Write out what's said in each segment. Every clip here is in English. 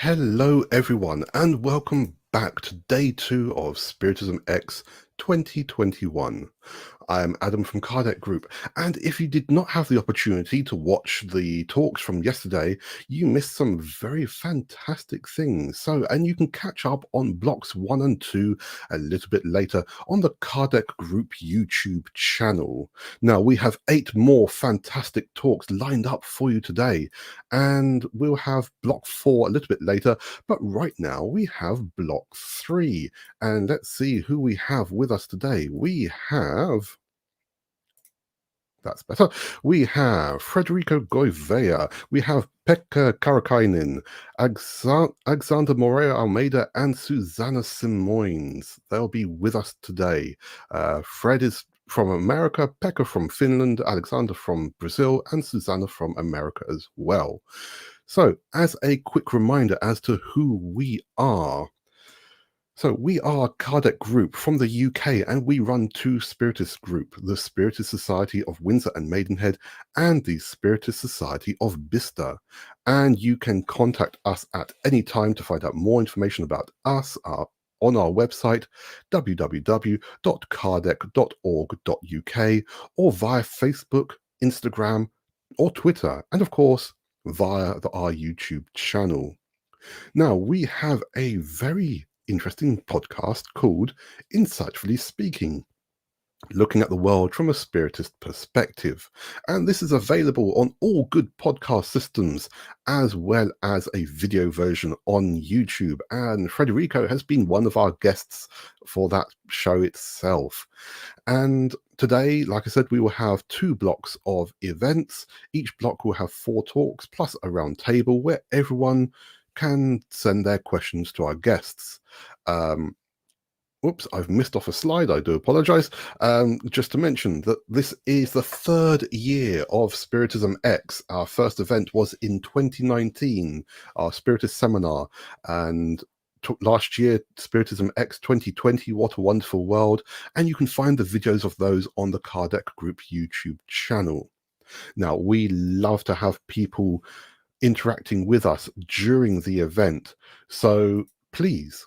Hello everyone and welcome back to day 2 of SPIRITISMx 2021. I'm Adam from Kardec Group, and if you did not have the opportunity to watch the talks from yesterday, you missed some very fantastic things. And you can catch up on blocks 1 and 2 a little bit later on the Kardec Group YouTube channel. Now, we have 8 more fantastic talks lined up for you today, and we'll have block 4 a little bit later, but right now we have block 3, and let's see who we have with us today. We have... That's better. We have Frederico Gouveia. We have Pekka Kaarakainen, Alexander Moreira-Almeida, and Suzana Simões. They'll be with us today. Fred is from America, Pekka from Finland, Alexander from Brazil, and Suzana from America as well. So, as a quick reminder as to who we are. So we are Kardec Group from the UK, and we run 2 Spiritist group, the Spiritist Society of Windsor and Maidenhead and the Spiritist Society of Bicester. And you can contact us at any time to find out more information about us on our website, www.kardec.org.uk, or via Facebook, Instagram, or Twitter, and of course, via our YouTube channel. Now, we have a very interesting podcast called Insightfully Speaking, looking at the world from a Spiritist perspective. And this is available on all good podcast systems, as well as a video version on YouTube. And Frederico has been one of our guests for that show itself. And today, like I said, we will have 2 blocks of events. Each block will have 4 talks plus a round table where everyone can send their questions to our guests. Oops, I've missed off a slide. I do apologize. Just to mention that this is the 3rd year of SPIRITISMx. Our first event was in 2019, our Spiritist seminar, and last year, SPIRITISMx 2020, What a Wonderful World, and you can find the videos of those on the Kardec Group YouTube channel. Now, we love to have people interacting with us during the event, so please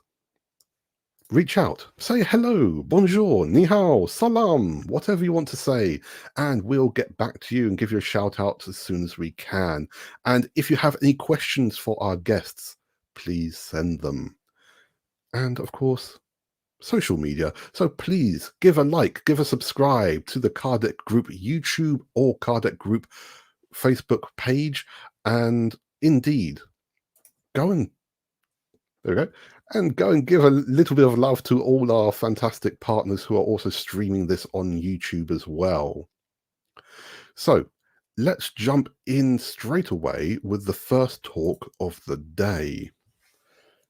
reach out, say hello, bonjour, ni hao, salam, whatever you want to say, and we'll get back to you and give you a shout out as soon as we can. And if you have any questions for our guests, please send them. And of course, social media. So please give a like, give a subscribe to the Kardec Group YouTube or Kardec Group Facebook page, and indeed, go and give a little bit of love to all our fantastic partners who are also streaming this on YouTube as well. So let's jump in straight away with the first talk of the day.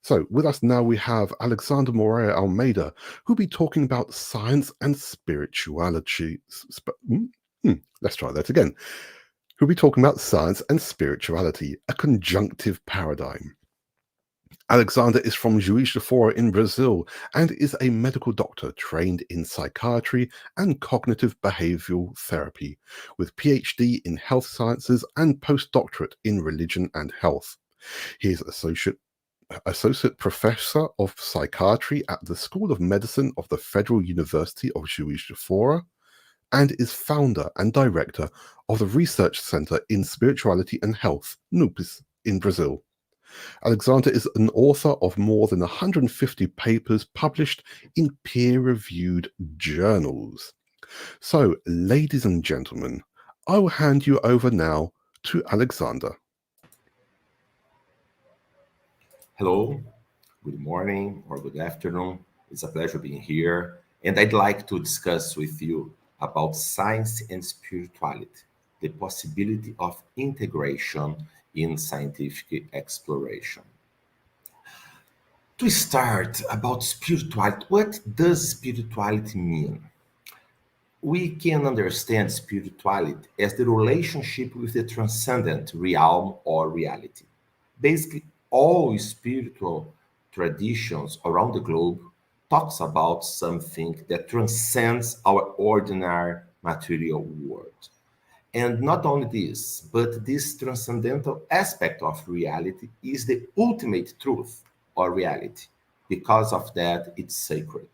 So with us now we have Alexander Moreira-Almeida, who'll be talking about science and spirituality. Let's try that again. Who'll be talking about science and spirituality, a conjunctive paradigm. Alexander is from Juiz de Fora in Brazil and is a medical doctor trained in psychiatry and cognitive behavioral therapy, with PhD in health sciences and postdoctorate in religion and health. He is associate professor of psychiatry at the School of Medicine of the Federal University of Juiz de Fora, and is founder and director of the Research Center in Spirituality and Health, NUPES, in Brazil. Alexander is an author of more than 150 papers published in peer-reviewed journals. So, ladies and gentlemen, I will hand you over now to Alexander. Hello, good morning or good afternoon. It's a pleasure being here. And I'd like to discuss with you about science and spirituality, the possibility of integration in scientific exploration. To start about spirituality, what does spirituality mean? We can understand spirituality as the relationship with the transcendent realm or reality. Basically, all spiritual traditions around the globe talks about something that transcends our ordinary material world. And not only this, but this transcendental aspect of reality is the ultimate truth or reality. Because of that, it's sacred.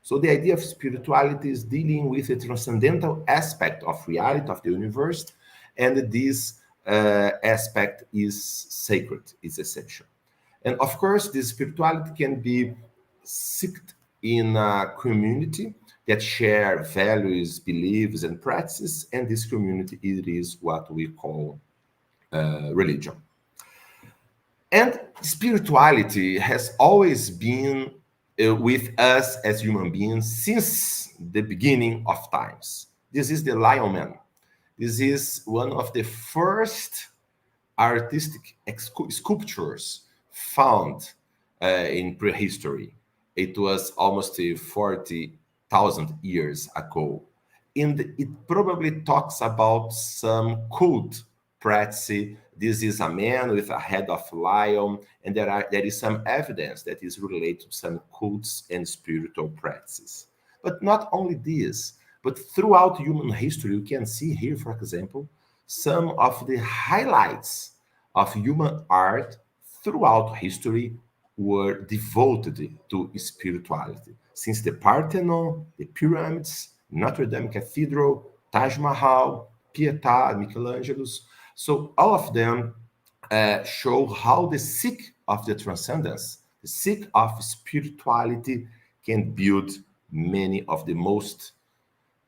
So the idea of spirituality is dealing with the transcendental aspect of reality of the universe, and this aspect is sacred, is essential. And of course, this spirituality can be seeked in a community that share values, beliefs, and practices, and this community it is what we call religion. And spirituality has always been with us as human beings since the beginning of times. This is the Lion Man. This is one of the first artistic sculptures found in prehistory. It was almost 40,000 years ago. And it probably talks about some cult practice. This is a man with a head of lion, and there is some evidence that is related to some cults and spiritual practices. But not only this, but throughout human history, you can see here, for example, some of the highlights of human art throughout history were devoted to spirituality. Since the Parthenon, the pyramids, Notre Dame Cathedral, Taj Mahal, Pietà, Michelangelo's. So all of them show how the seek of the transcendence, the seek of spirituality can build many of the most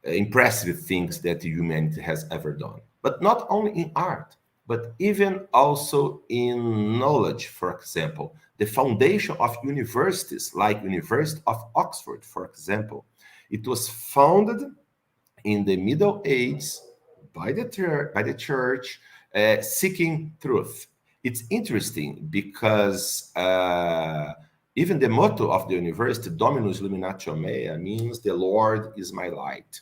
impressive things that humanity has ever done. But not only in art, but even also in knowledge, for example. The foundation of universities, like University of Oxford, for example, it was founded in the Middle Ages by the church, seeking truth. It's interesting because even the motto of the university, Dominus Illuminatio Mea, means the Lord is my light.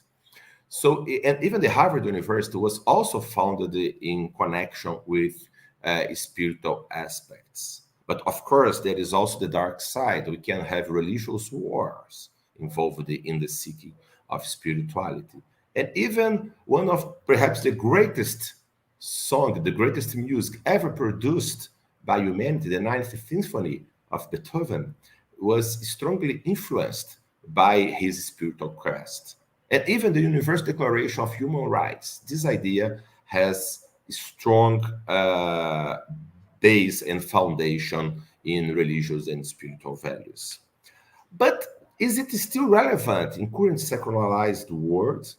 So, and even the Harvard University was also founded in connection with spiritual aspects. But of course, there is also the dark side. We can have religious wars involved in the seeking of spirituality. And even one of perhaps the greatest song, the greatest music ever produced by humanity, the Ninth Symphony of Beethoven, was strongly influenced by his spiritual quest. And even the Universal Declaration of Human Rights, this idea has a strong base and foundation in religious and spiritual values. But is it still relevant in current secularized world?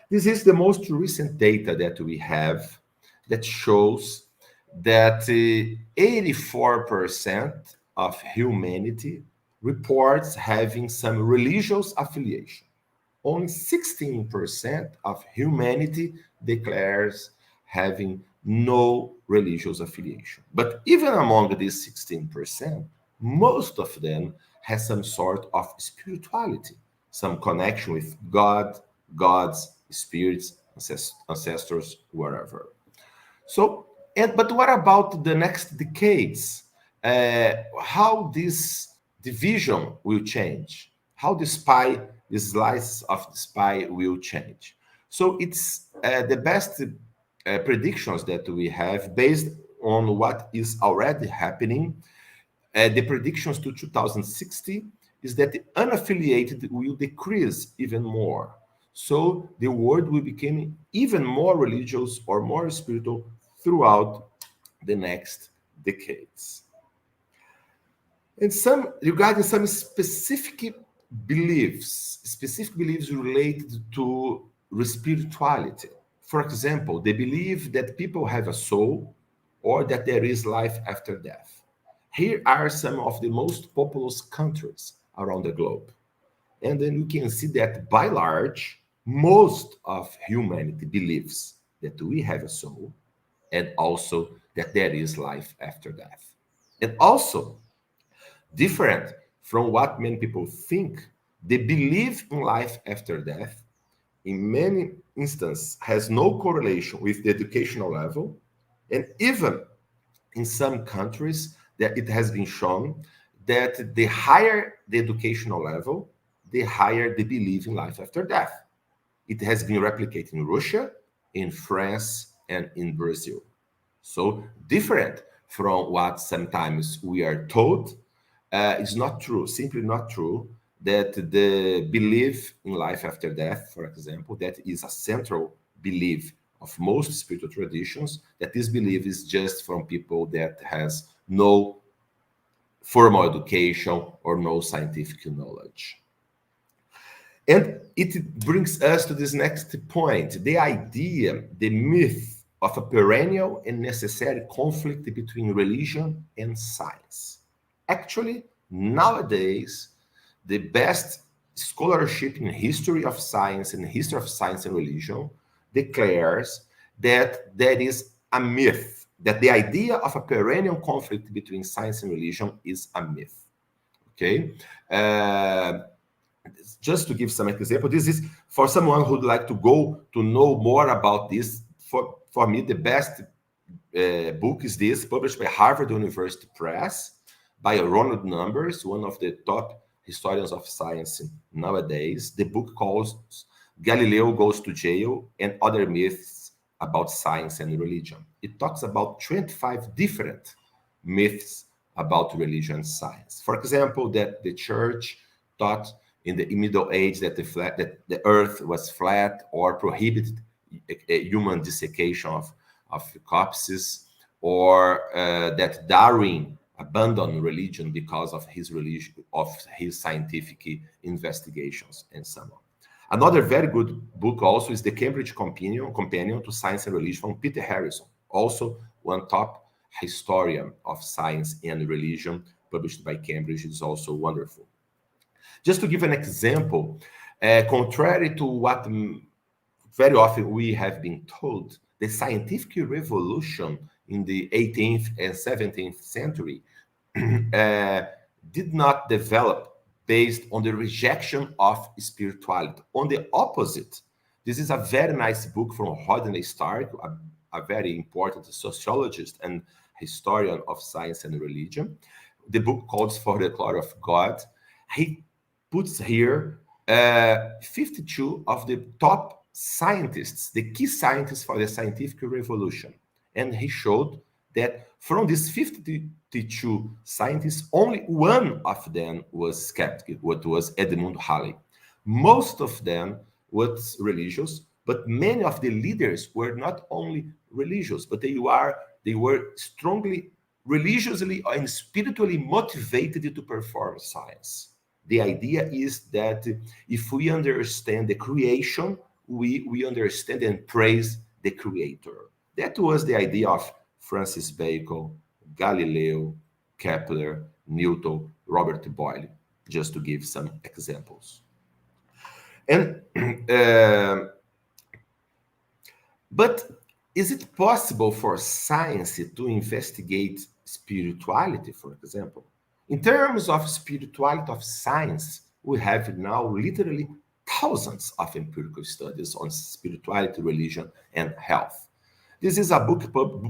This is the most recent data that we have that shows that 84% of humanity reports having some religious affiliation. Only 16% of humanity declares having no religious affiliation. But even among these 16%, most of them has some sort of spirituality, some connection with God, gods, spirits, ancestors, wherever. So, but what about the next decades? How this division will change? How the slice of the spy will change? So it's the best predictions that we have based on what is already happening. The predictions to 2060 is that the unaffiliated will decrease even more. So the world will become even more religious or more spiritual throughout the next decades. And regarding some specific beliefs related to spirituality. For example, they believe that people have a soul or that there is life after death. Here are some of the most populous countries around the globe. And then you can see that by large, most of humanity believes that we have a soul and also that there is life after death. And also, different from what many people think, the belief in life after death in many instances has no correlation with the educational level, and even in some countries that it has been shown that the higher the educational level, the higher the belief in life after death. It has been replicated in Russia, in France, and in Brazil. So different from what sometimes we are told. It's not true, simply not true, that the belief in life after death, for example, that is a central belief of most spiritual traditions, that this belief is just from people that has no formal education or no scientific knowledge. And it brings us to this next point, the idea, the myth of a perennial and necessary conflict between religion and science. Actually, nowadays, the best scholarship in history of science and history of science and religion declares that there is a myth, that the idea of a perennial conflict between science and religion is a myth. Okay? Just to give some example, this is for someone who'd like to go to know more about this. For me, the best book is this, published by Harvard University Press by Ronald Numbers, one of the top historians of science nowadays. The book calls Galileo Goes to Jail and Other Myths About Science and Religion. It talks about 25 different myths about religion and science. For example, that the church taught in the Middle Age that the earth was flat, or prohibited a human desiccation of corpses, or that Darwin abandoned religion because of his scientific investigations, and so on. Another very good book also is the Cambridge Companion to Science and Religion from Peter Harrison, also one top historian of science and religion, published by Cambridge. Is also wonderful. Just to give an example, contrary to what very often we have been told, the scientific revolution in the 18th and 17th century did not develop based on the rejection of spirituality. On the opposite, this is a very nice book from Rodney Stark, a very important sociologist and historian of science and religion. The book calls For the Glory of God. He puts here 52 of the top scientists, the key scientists for the scientific revolution. And he showed that from these 52 scientists, only one of them was skeptic, what was Edmund Halley. Most of them was religious, but many of the leaders were not only religious, but they were strongly religiously and spiritually motivated to perform science. The idea is that if we understand the creation, we understand and praise the creator. That was the idea of Francis Bacon, Galileo, Kepler, Newton, Robert Boyle, just to give some examples. And but is it possible for science to investigate spirituality, for example? In terms of spirituality of science, we have now literally thousands of empirical studies on spirituality, religion, and health. This is a book,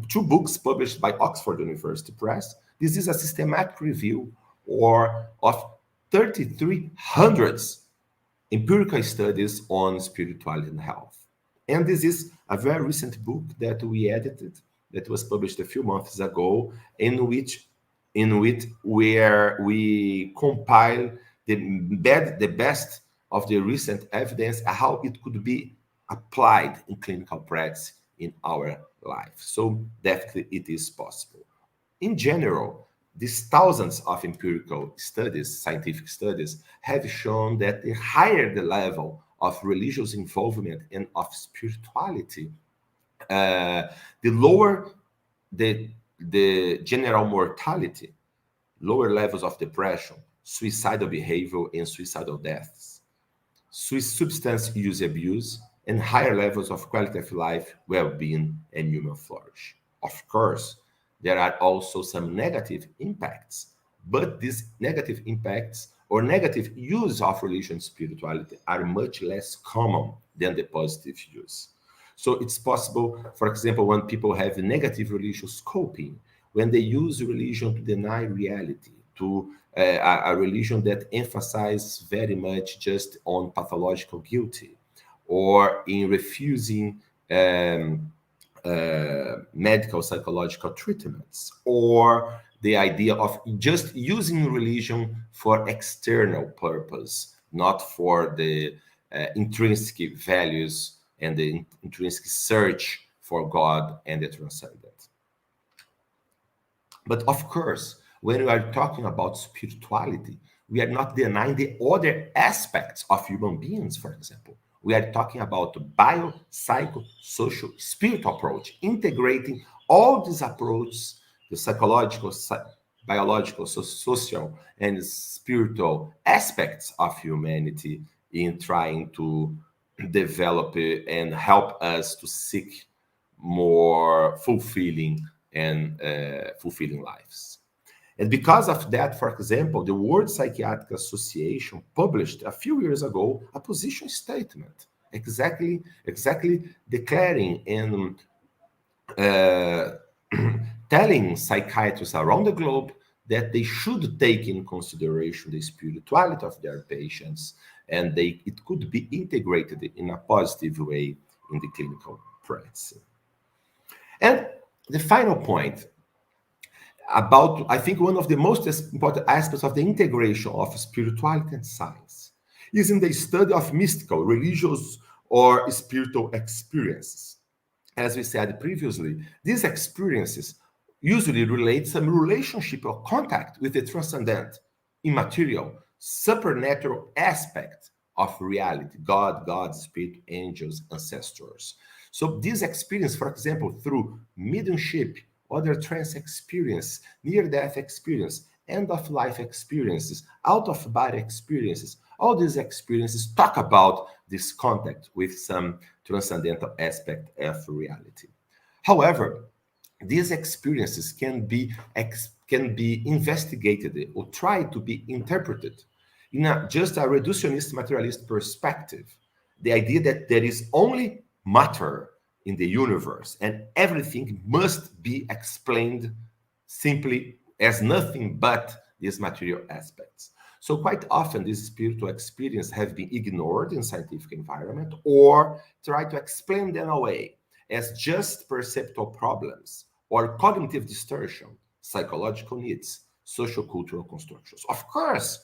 two books published by Oxford University Press. This is a systematic review of 3,300 empirical studies on spirituality and health. And this is a very recent book that we edited, that was published a few months ago, in which where we compile the best of the recent evidence, how it could be applied in clinical practice in our life. So definitely it is possible. In general, these thousands of empirical studies, scientific studies, have shown that the higher the level of religious involvement and of spirituality, the lower the general mortality, lower levels of depression, suicidal behavior and suicidal deaths, substance use abuse, and higher levels of quality of life, well-being, and human flourish. Of course, there are also some negative impacts, but these negative impacts or negative use of religion and spirituality are much less common than the positive use. So it's possible, for example, when people have negative religious coping, when they use religion to deny reality, to a religion that emphasizes very much just on pathological guilty, or in refusing medical psychological treatments, or the idea of just using religion for external purpose, not for the intrinsic values and the intrinsic search for God and the transcendent. But of course, when we are talking about spirituality, we are not denying the other aspects of human beings, for example. We are talking about bio, psycho, social, spiritual approach, integrating all these approaches, the psychological, biological, social, and spiritual aspects of humanity in trying to develop and help us to seek more fulfilling and fulfilling lives. And because of that, for example, the World Psychiatric Association published a few years ago a position statement, exactly declaring and telling psychiatrists around the globe that they should take in consideration the spirituality of their patients, and it could be integrated in a positive way in the clinical practice. And the final point about, I think, one of the most important aspects of the integration of spirituality and science is in the study of mystical, religious, or spiritual experiences. As we said previously, these experiences usually relate some relationship or contact with the transcendent, immaterial, supernatural aspect of reality, God, God's spirit, angels, ancestors. So this experience, for example, through mediumship, other trance experience, near-death experience, end-of-life experiences, out-of-body experiences, all these experiences talk about this contact with some transcendental aspect of reality. However, these experiences can be investigated or try to be interpreted in just a reductionist materialist perspective. The idea that there is only matter in the universe and everything must be explained simply as nothing but these material aspects. So quite often these spiritual experiences have been ignored in scientific environment or try to explain them away as just perceptual problems or cognitive distortion, psychological needs, social-cultural constructions. Of course,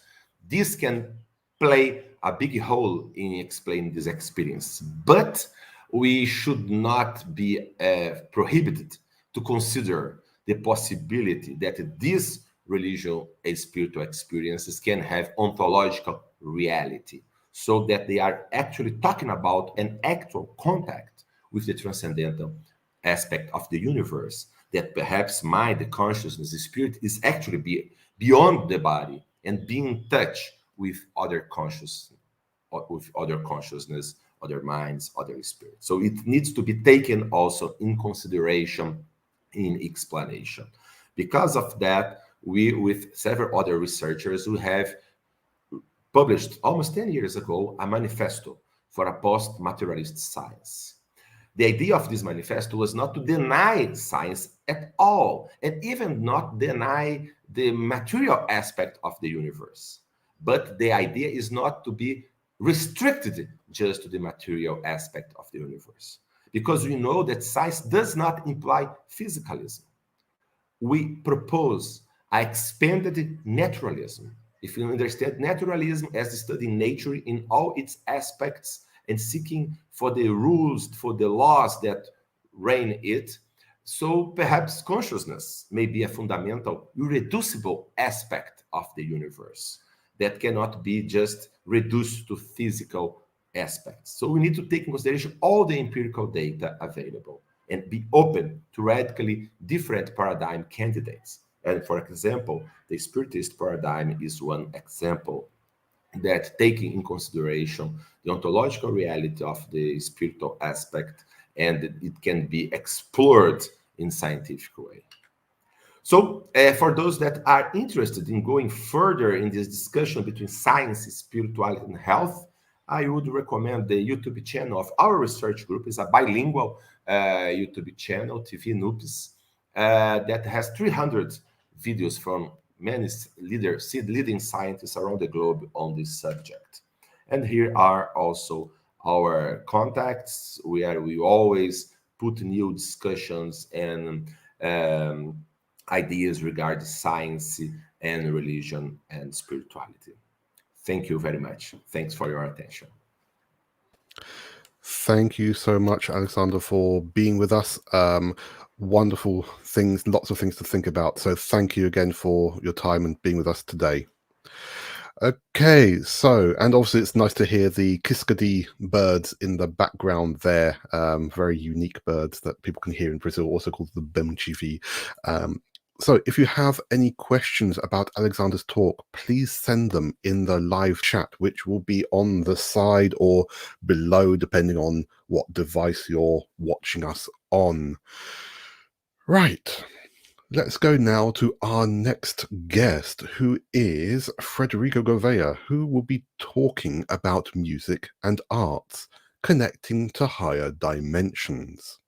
this can play a big role in explaining this experience, but we should not be prohibited to consider the possibility that these religious and spiritual experiences can have ontological reality, so that they are actually talking about an actual contact with the transcendental aspect of the universe, that perhaps mind, the consciousness, the spirit is actually beyond the body and being in touch with other consciousness, other minds, other spirits. So it needs to be taken also in consideration in explanation. Because of that, we, with several other researchers who have published almost 10 years ago a manifesto for a post-materialist science. The idea of this manifesto was not to deny science at all, and even not deny the material aspect of the universe. But the idea is not to be restricted just to the material aspect of the universe, because we know that science does not imply physicalism. We propose an expanded naturalism. If you understand naturalism as studying nature in all its aspects and seeking for the rules, for the laws that reign it, so perhaps consciousness may be a fundamental, irreducible aspect of the universe that cannot be just reduced to physical aspects. So we need to take in consideration all the empirical data available and be open to radically different paradigm candidates. And for example, the Spiritist paradigm is one example that, taking in consideration the ontological reality of the spiritual aspect, and it can be explored in scientific way. So for those that are interested in going further in this discussion between science, spirituality, and health, I would recommend the YouTube channel of our research group. It's a bilingual YouTube channel, TV Noopes, that has 300 videos from many leading scientists around the globe on this subject. And here are also our contacts, where we always put new discussions and ideas regarding science and religion and spirituality. Thank you very much. Thanks for your attention. Thank you so much, Alexander, for being with us. Wonderful things, lots of things to think about. So thank you again for your time and being with us today. Okay, so, and obviously it's nice to hear the Kiskadi birds in the background there, very unique birds that people can hear in Brazil, also called the Bemchivi. So if you have any questions about Alexander's talk, please send them in the live chat, which will be on the side or below, depending on what device you're watching us on. Right. Let's go now to our next guest, who is Frederico Gouveia, who will be talking about music and arts, connecting to higher dimensions.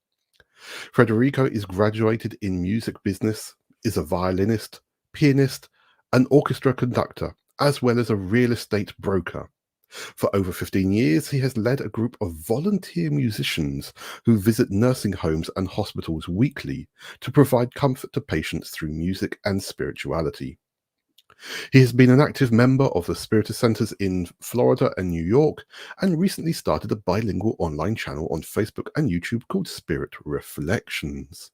Frederico is graduated in music business, is a violinist, pianist, an orchestra conductor, as well as a real estate broker. For over 15 years, he has led a group of volunteer musicians who visit nursing homes and hospitals weekly to provide comfort to patients through music and spirituality. He has been an active member of the Spiritist centers in Florida and New York, and recently started a bilingual online channel on Facebook and YouTube called Spirit Reflections.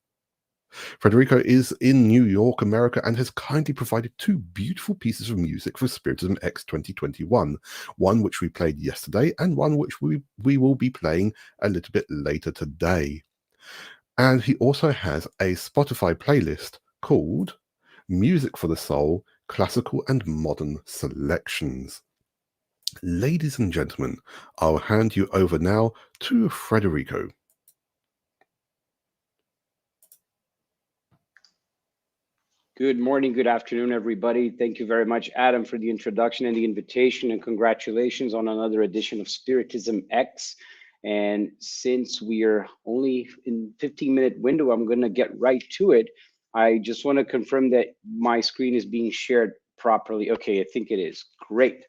Frederico is in New York, America, and has kindly provided two beautiful pieces of music for SPIRITISMx 2021, one which we played yesterday and one which we will be playing a little bit later today. And he also has a Spotify playlist called Music for the Soul, Classical and Modern Selections. Ladies and gentlemen, I'll hand you over now to Frederico. Good morning, good afternoon, everybody. Thank you very much, Adam, for the introduction and the invitation, and congratulations on another edition of SPIRITISMx. And since we are only in 15-minute window, I'm going to get right to it. I just want to confirm that my screen is being shared properly. Okay, I think it is. Great.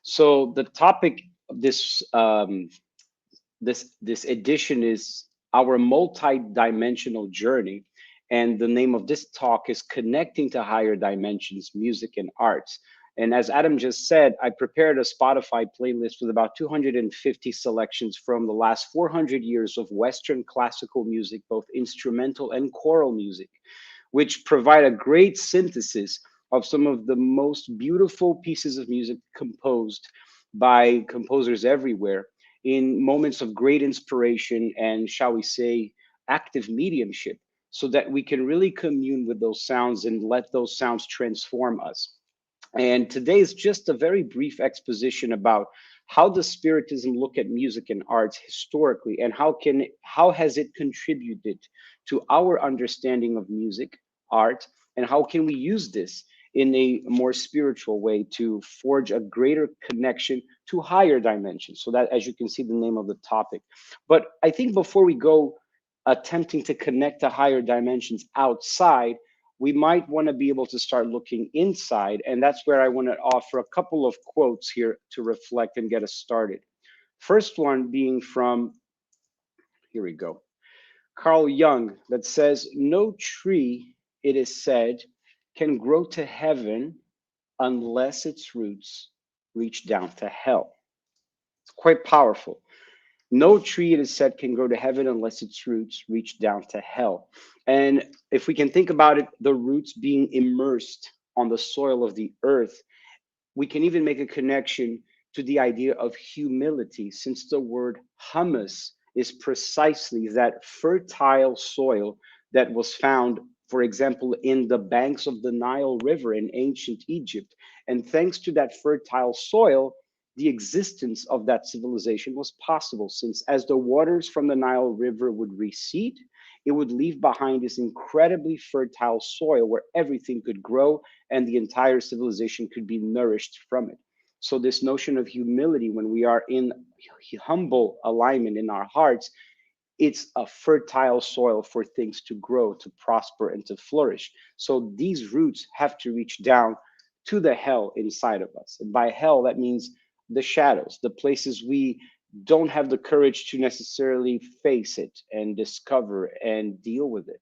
So the topic of this this edition is our multi-dimensional journey. And the name of this talk is Connecting to Higher Dimensions, Music and Arts. And as Adam just said, I prepared a Spotify playlist with about 250 selections from the last 400 years of Western classical music, both instrumental and choral music, which provide a great synthesis of some of the most beautiful pieces of music composed by composers everywhere in moments of great inspiration and, shall we say, active mediumship, so that we can really commune with those sounds and let those sounds transform us. And today is just a very brief exposition about how does Spiritism look at music and arts historically, and how has it contributed to our understanding of music, art, and how can we use this in a more spiritual way to forge a greater connection to higher dimensions. So that, as you can see, the name of the topic. But I think before we go attempting to connect to higher dimensions outside, we might want to be able to start looking inside. And that's where I want to offer a couple of quotes here to reflect and get us started. First one being from, here we go, Carl Jung, that says, "No tree, it is said, can grow to heaven unless its roots reach down to hell." It's quite powerful. No tree, it is said, can grow to heaven unless its roots reach down to hell. And if we can think about it, the roots being immersed on the soil of the earth, we can even make a connection to the idea of humility, since the word humus is precisely that fertile soil that was found, for example, in the banks of the Nile River in ancient Egypt. And thanks to that fertile soil, the existence of that civilization was possible, since as the waters from the Nile River would recede, it would leave behind this incredibly fertile soil where everything could grow and the entire civilization could be nourished from it. So this notion of humility, when we are in humble alignment in our hearts, it's a fertile soil for things to grow, to prosper, and to flourish. So these roots have to reach down to the hell inside of us. And by hell, that means the shadows, the places we don't have the courage to necessarily face it and discover and deal with it.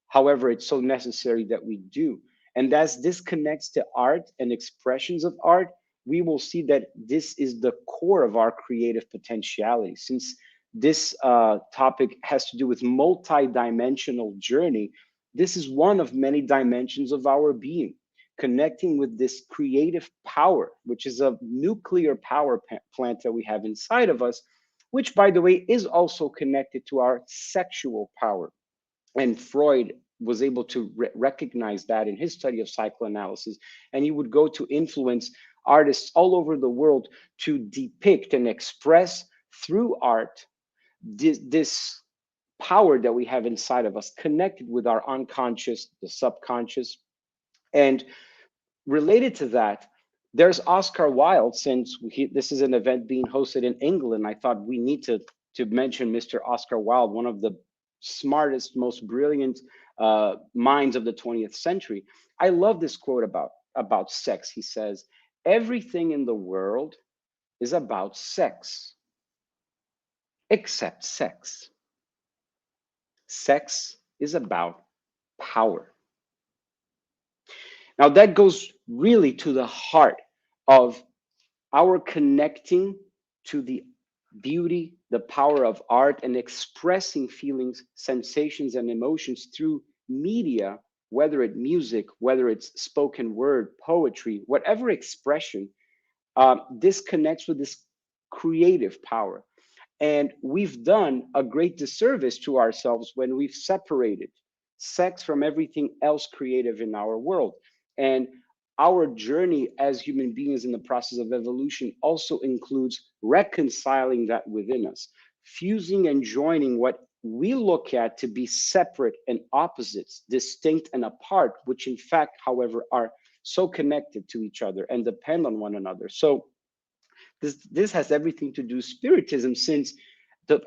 However, it's so necessary that we do. And as this connects to art and expressions of art, we will see that this is the core of our creative potentiality. Since this topic has to do with multi-dimensional journey, this is one of many dimensions of our being, connecting with this creative power, which is a nuclear power plant that we have inside of us, which, by the way, is also connected to our sexual power. And Freud was able to recognize that in his study of psychoanalysis, and he would go to influence artists all over the world to depict and express through art this power that we have inside of us, connected with our unconscious, the subconscious. And related to that, there's Oscar Wilde. Since this is an event being hosted in England, I thought we need to mention Mr. Oscar Wilde, one of the smartest, most brilliant minds of the 20th century. I love this quote about sex. He says, "Everything in the world is about sex, except sex. Sex is about power." Now that goes really to the heart of our connecting to the beauty, the power of art, and expressing feelings, sensations, and emotions through media, whether it's music, whether it's spoken word, poetry, whatever expression. This connects with this creative power. And we've done a great disservice to ourselves when we've separated sex from everything else creative in our world. And our journey as human beings in the process of evolution also includes reconciling that within us, fusing and joining what we look at to be separate and opposites, distinct and apart, which in fact, however, are so connected to each other and depend on one another. So this has everything to do Spiritism, since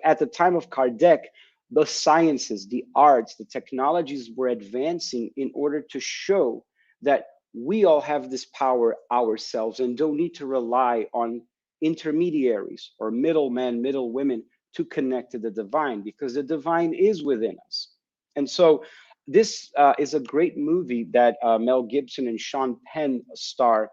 at the time of Kardec, the sciences, the arts, the technologies were advancing in order to show that we all have this power ourselves and don't need to rely on intermediaries or middlemen, middle women to connect to the divine, because the divine is within us. And so this is a great movie that Mel Gibson and Sean Penn star,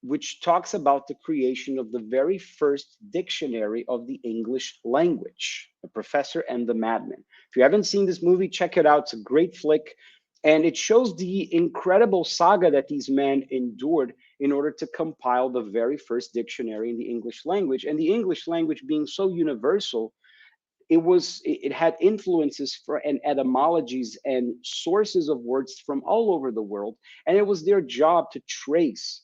which talks about the creation of the very first dictionary of the English language, The Professor and the Madman. If you haven't seen this movie, check it out. It's a great flick. And it shows the incredible saga that these men endured in order to compile the very first dictionary in the English language. And the English language being so universal, it had influences and etymologies and sources of words from all over the world. And it was their job to trace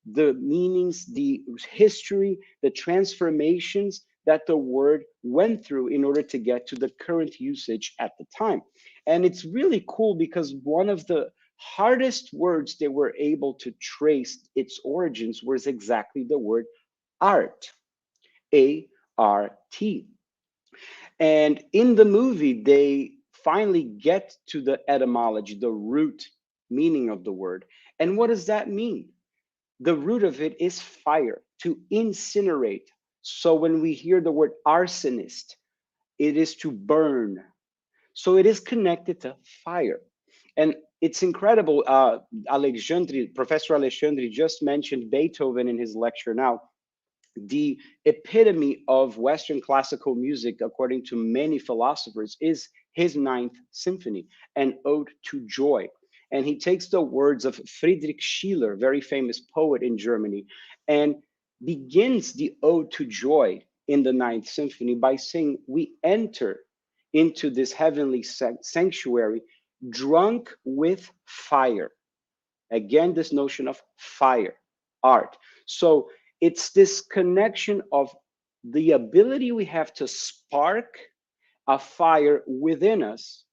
the meanings, the history, the transformations that the word went through in order to get to the current usage at the time. And it's really cool because one of the hardest words they were able to trace its origins was exactly the word art, A-R-T. And in the movie, they finally get to the etymology, the root meaning of the word. And what does that mean? The root of it is fire, to incinerate. So when we hear the word arsonist, it is to burn. So it is connected to fire. And it's incredible. Professor Alexandri just mentioned Beethoven in his lecture now. The epitome of Western classical music, according to many philosophers, is his Ninth Symphony, an ode to joy. And he takes the words of Friedrich Schiller, very famous poet in Germany, and begins the ode to joy in the Ninth Symphony by saying, we enter into this heavenly sanctuary drunk with fire. Again, this notion of fire, art. So it's this connection of the ability we have to spark a fire within us,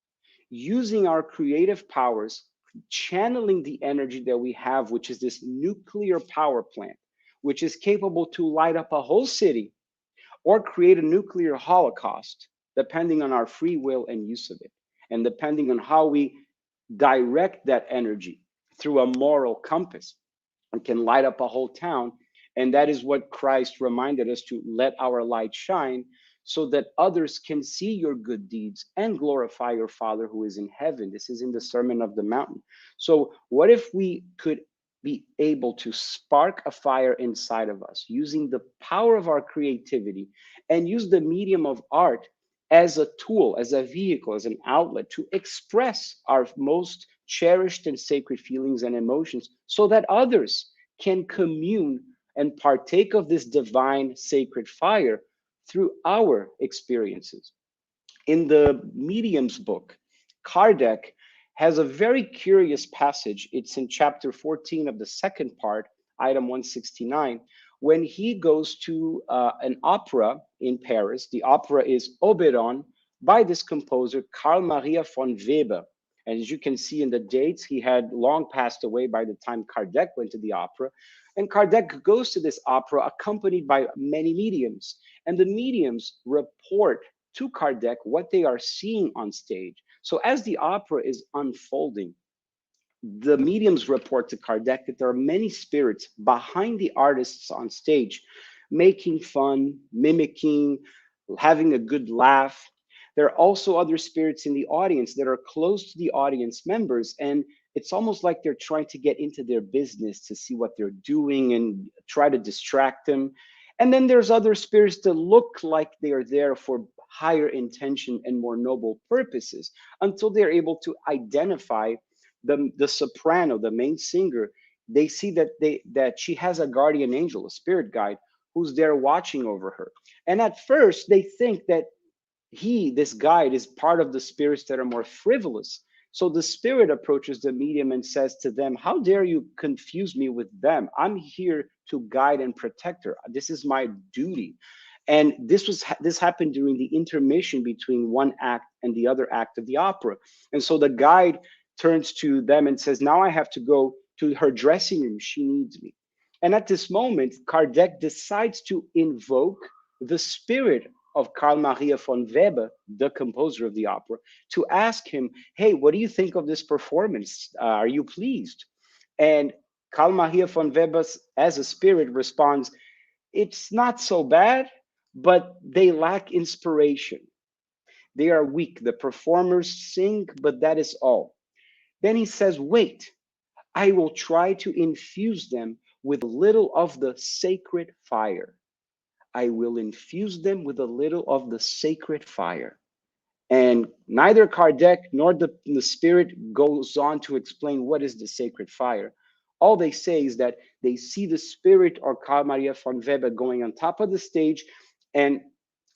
using our creative powers, channeling the energy that we have, which is this nuclear power plant, which is capable to light up a whole city or create a nuclear holocaust, depending on our free will and use of it, and depending on how we direct that energy through a moral compass. It can light up a whole town And that is what Christ reminded us, to let our light shine so that others can see your good deeds and glorify your Father who is in heaven. This is in the Sermon of the Mountain. So what if we could be able to spark a fire inside of us using the power of our creativity and use the medium of art as a tool, as a vehicle, as an outlet to express our most cherished and sacred feelings and emotions so that others can commune and partake of this divine sacred fire through our experiences. In the Medium's book, Kardec has a very curious passage. It's in chapter 14 of the second part, item 169, when he goes to an opera in Paris. The opera is Oberon by this composer, Carl Maria von Weber. And as you can see in the dates, he had long passed away by the time Kardec went to the opera. And Kardec goes to this opera accompanied by many mediums. And the mediums report to Kardec what they are seeing on stage. So as the opera is unfolding, the mediums report to Kardec that there are many spirits behind the artists on stage, making fun, mimicking, having a good laugh. There are also other spirits in the audience that are close to the audience members, and it's almost like they're trying to get into their business to see what they're doing and try to distract them. And then there's other spirits that look like they are there for higher intention and more noble purposes, until they're able to identify the soprano, the main singer. They see that she has a guardian angel, a spirit guide, who's there watching over her. And at first they think that this guide, is part of the spirits that are more frivolous. So the spirit approaches the medium and says to them, "How dare you confuse me with them? I'm here to guide and protect her. This is my duty." And this happened during the intermission between one act and the other act of the opera. And so the guide turns to them and says, "Now I have to go to her dressing room. She needs me." And at this moment, Kardec decides to invoke the spirit of Carl Maria von Weber, the composer of the opera, to ask him, "Hey, what do you think of this performance? Are you pleased?" And Carl Maria von Weber, as a spirit, responds, "It's not so bad, but they lack inspiration. They are weak. The performers sing, but that is all." Then he says, "Wait, I will try to infuse them with a little of the sacred fire. I will infuse them with a little of the sacred fire." And neither Kardec nor the spirit goes on to explain what is the sacred fire. All they say is that they see the spirit or Carl Maria von Weber going on top of the stage and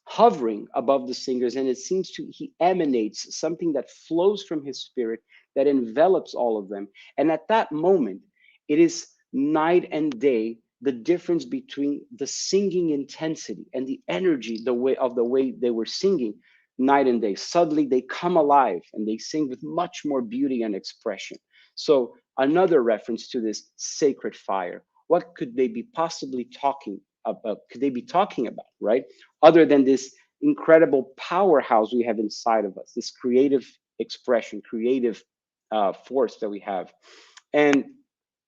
hovering above the singers. And it seems he emanates something that flows from his spirit that envelops all of them. And at that moment, it is night and day, the difference between the singing intensity and the energy, the way they were singing, night and day. Suddenly they come alive and they sing with much more beauty and expression. So another reference to this sacred fire. What could they be possibly talking about? Right? Other than this incredible powerhouse we have inside of us, this creative expression, creative force that we have. And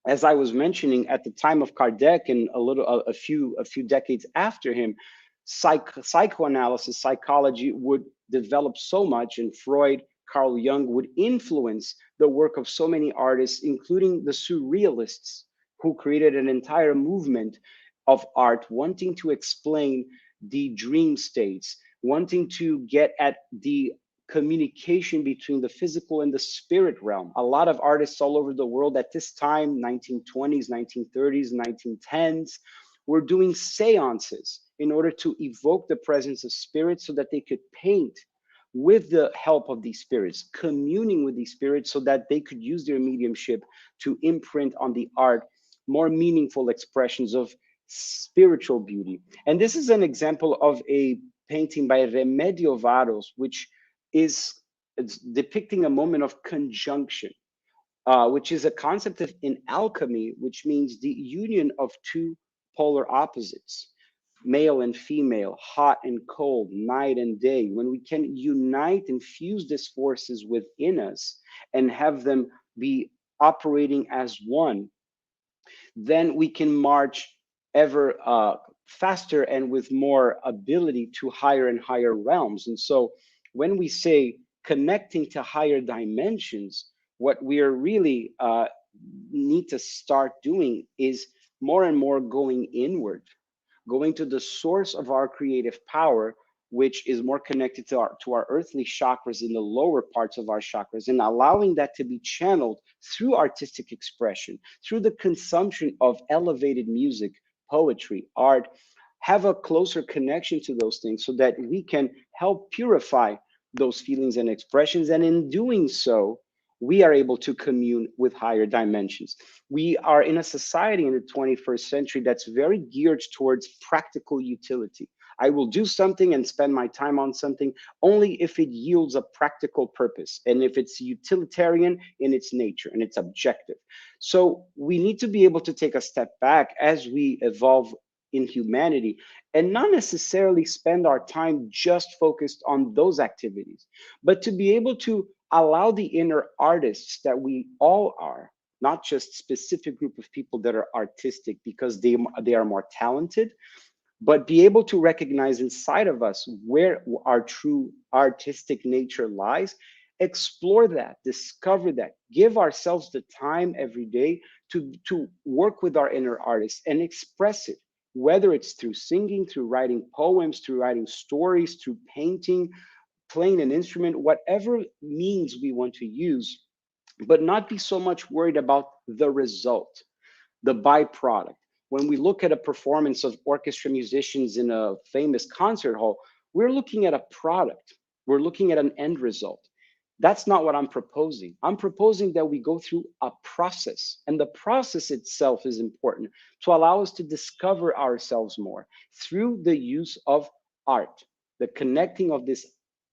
as I was mentioning, at the time of Kardec and a few decades after him, psychoanalysis, psychology would develop so much, and Freud, Carl Jung would influence the work of so many artists, including the surrealists, who created an entire movement of art wanting to explain the dream states, wanting to get at the communication between the physical and the spirit realm. A lot of artists all over the world at this time, 1920s, 1930s, 1910s, were doing seances in order to evoke the presence of spirits so that they could paint with the help of these spirits, communing with these spirits so that they could use their mediumship to imprint on the art more meaningful expressions of spiritual beauty. And this is an example of a painting by Remedio Varos, which is depicting a moment of conjunction, which is a concept in alchemy, which means the union of two polar opposites, male and female, hot and cold, night and day. When we can unite and fuse these forces within us and have them be operating as one, then we can march ever faster and with more ability to higher and higher realms. And so when we say connecting to higher dimensions, what we are really need to start doing is more and more going inward, going to the source of our creative power, which is more connected to our earthly chakras in the lower parts of our chakras, and allowing that to be channeled through artistic expression, through the consumption of elevated music, poetry, art, have a closer connection to those things so that we can help purify those feelings and expressions. And in doing so, we are able to commune with higher dimensions. We are in a society in the 21st century that's very geared towards practical utility. I will do something and spend my time on something only if it yields a practical purpose and if it's utilitarian in its nature and it's objective. So we need to be able to take a step back as we evolve in humanity and not necessarily spend our time just focused on those activities, but to be able to allow the inner artists that we all are, not just specific group of people that are artistic because they are more talented, but be able to recognize inside of us where our true artistic nature lies, explore that, discover that, give ourselves the time every day to work with our inner artists and express it, whether it's through singing, through writing poems, through writing stories, through painting, playing an instrument, whatever means we want to use, but not be so much worried about the result, the byproduct. When we look at a performance of orchestra musicians in a famous concert hall, we're looking at a product. We're looking at an end result. That's not what I'm proposing. I'm proposing that we go through a process, and the process itself is important to allow us to discover ourselves more through the use of art, the connecting of this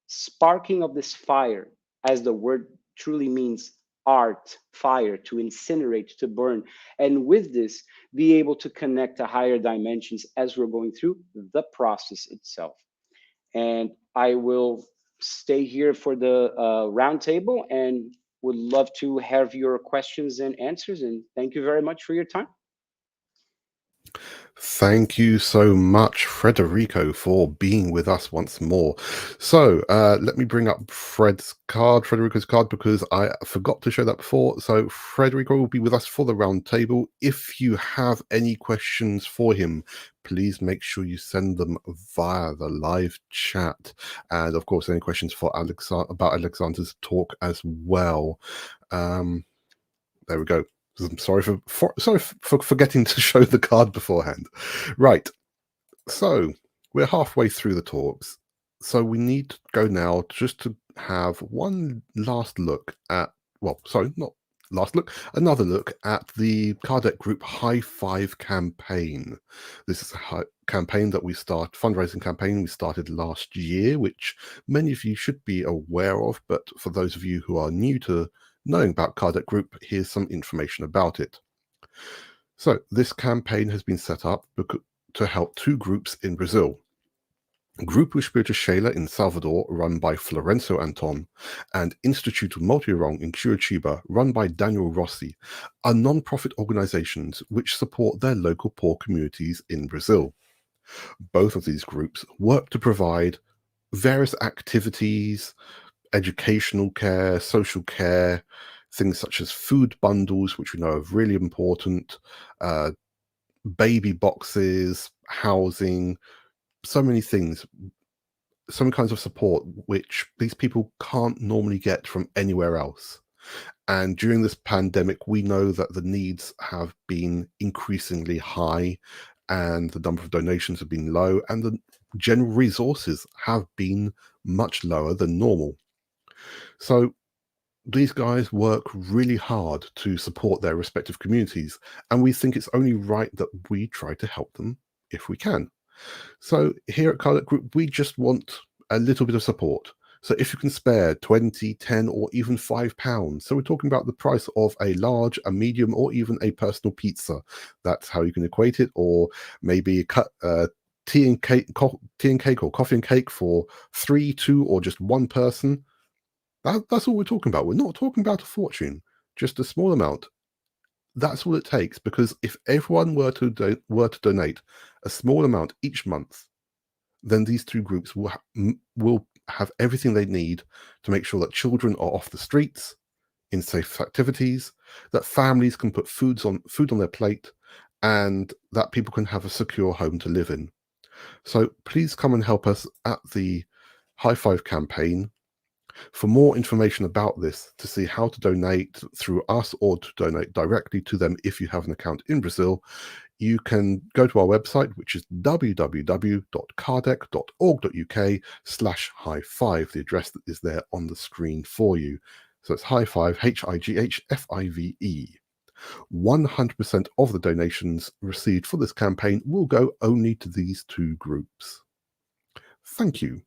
sparking of this fire, as the word truly means, art, fire, to incinerate, to burn. And with this, be able to connect to higher dimensions as we're going through the process itself. And I will stay here for the roundtable and would love to have your questions and answers. And thank you very much for your time. Thank you so much, Frederico, for being with us once more. So let me bring up Frederico's card, because I forgot to show that before. So Frederico will be with us for the round table. If you have any questions for him, please make sure you send them via the live chat. And of course, any questions for about Alexander's talk as well. There we go. I'm sorry for forgetting to show the card beforehand. Right. So we're halfway through the talks. So we need to go now just to have one last look at, well, sorry, not last look, another look at the Kardec Group High Five campaign. This is a campaign that fundraising campaign we started last year, which many of you should be aware of. But for those of you who are new to knowing about Kardec Group, here's some information about it. So this campaign has been set up to help two groups in Brazil. Grupo Espírita Sheila in Salvador, run by Florencio Anton, and Instituto Multidimensional in Curitiba, run by Daniel Rossi, are non-profit organizations which support their local poor communities in Brazil. Both of these groups work to provide various activities, educational care, social care, things such as food bundles, which we know are really important, baby boxes, housing, so many things, some kinds of support which these people can't normally get from anywhere else. And during this pandemic, we know that the needs have been increasingly high and the number of donations have been low and the general resources have been much lower than normal. So these guys work really hard to support their respective communities, and we think it's only right that we try to help them if we can. So here at Kardec Group, we just want a little bit of support. So if you can spare 20, 10, or even £5, so we're talking about the price of a large, a medium, or even a personal pizza. That's how you can equate it. Or maybe tea and cake or coffee and cake for 3, 2, or just one person. That's all we're talking about. We're not talking about a fortune, just a small amount. That's all it takes, because if everyone were to donate a small amount each month, then these two groups will have everything they need to make sure that children are off the streets in safe activities, that families can put food on their plate, and that people can have a secure home to live in. So please come and help us at the High Five campaign. For more information about this, to see how to donate through us or to donate directly to them if you have an account in Brazil, you can go to our website, which is www.kardec.org.uk/high5, the address that is there on the screen for you. So it's high five, HIGHFIVE. 100% of the donations received for this campaign will go only to these two groups. Thank you.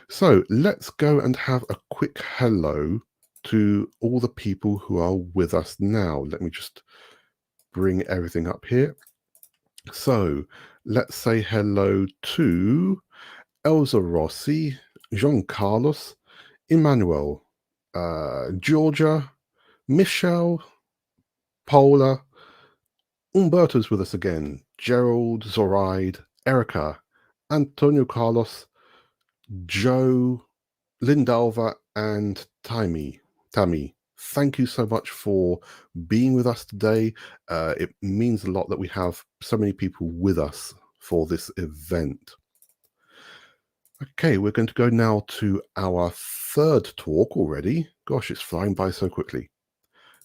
So let's go and have a quick hello to all the people who are with us now. Let me just bring everything up here. So let's say hello to Elsa Rossi, Jean Carlos, Emmanuel, Georgia, Michelle, Paula, Umberto's with us again, Gerald, Zoraide, Erica, Antonio Carlos, Joe, Lindalva, and Tammy. Thank you so much for being with us today. It means a lot that we have so many people with us for this event. Okay, we're going to go now to our third talk already. Gosh, it's flying by so quickly.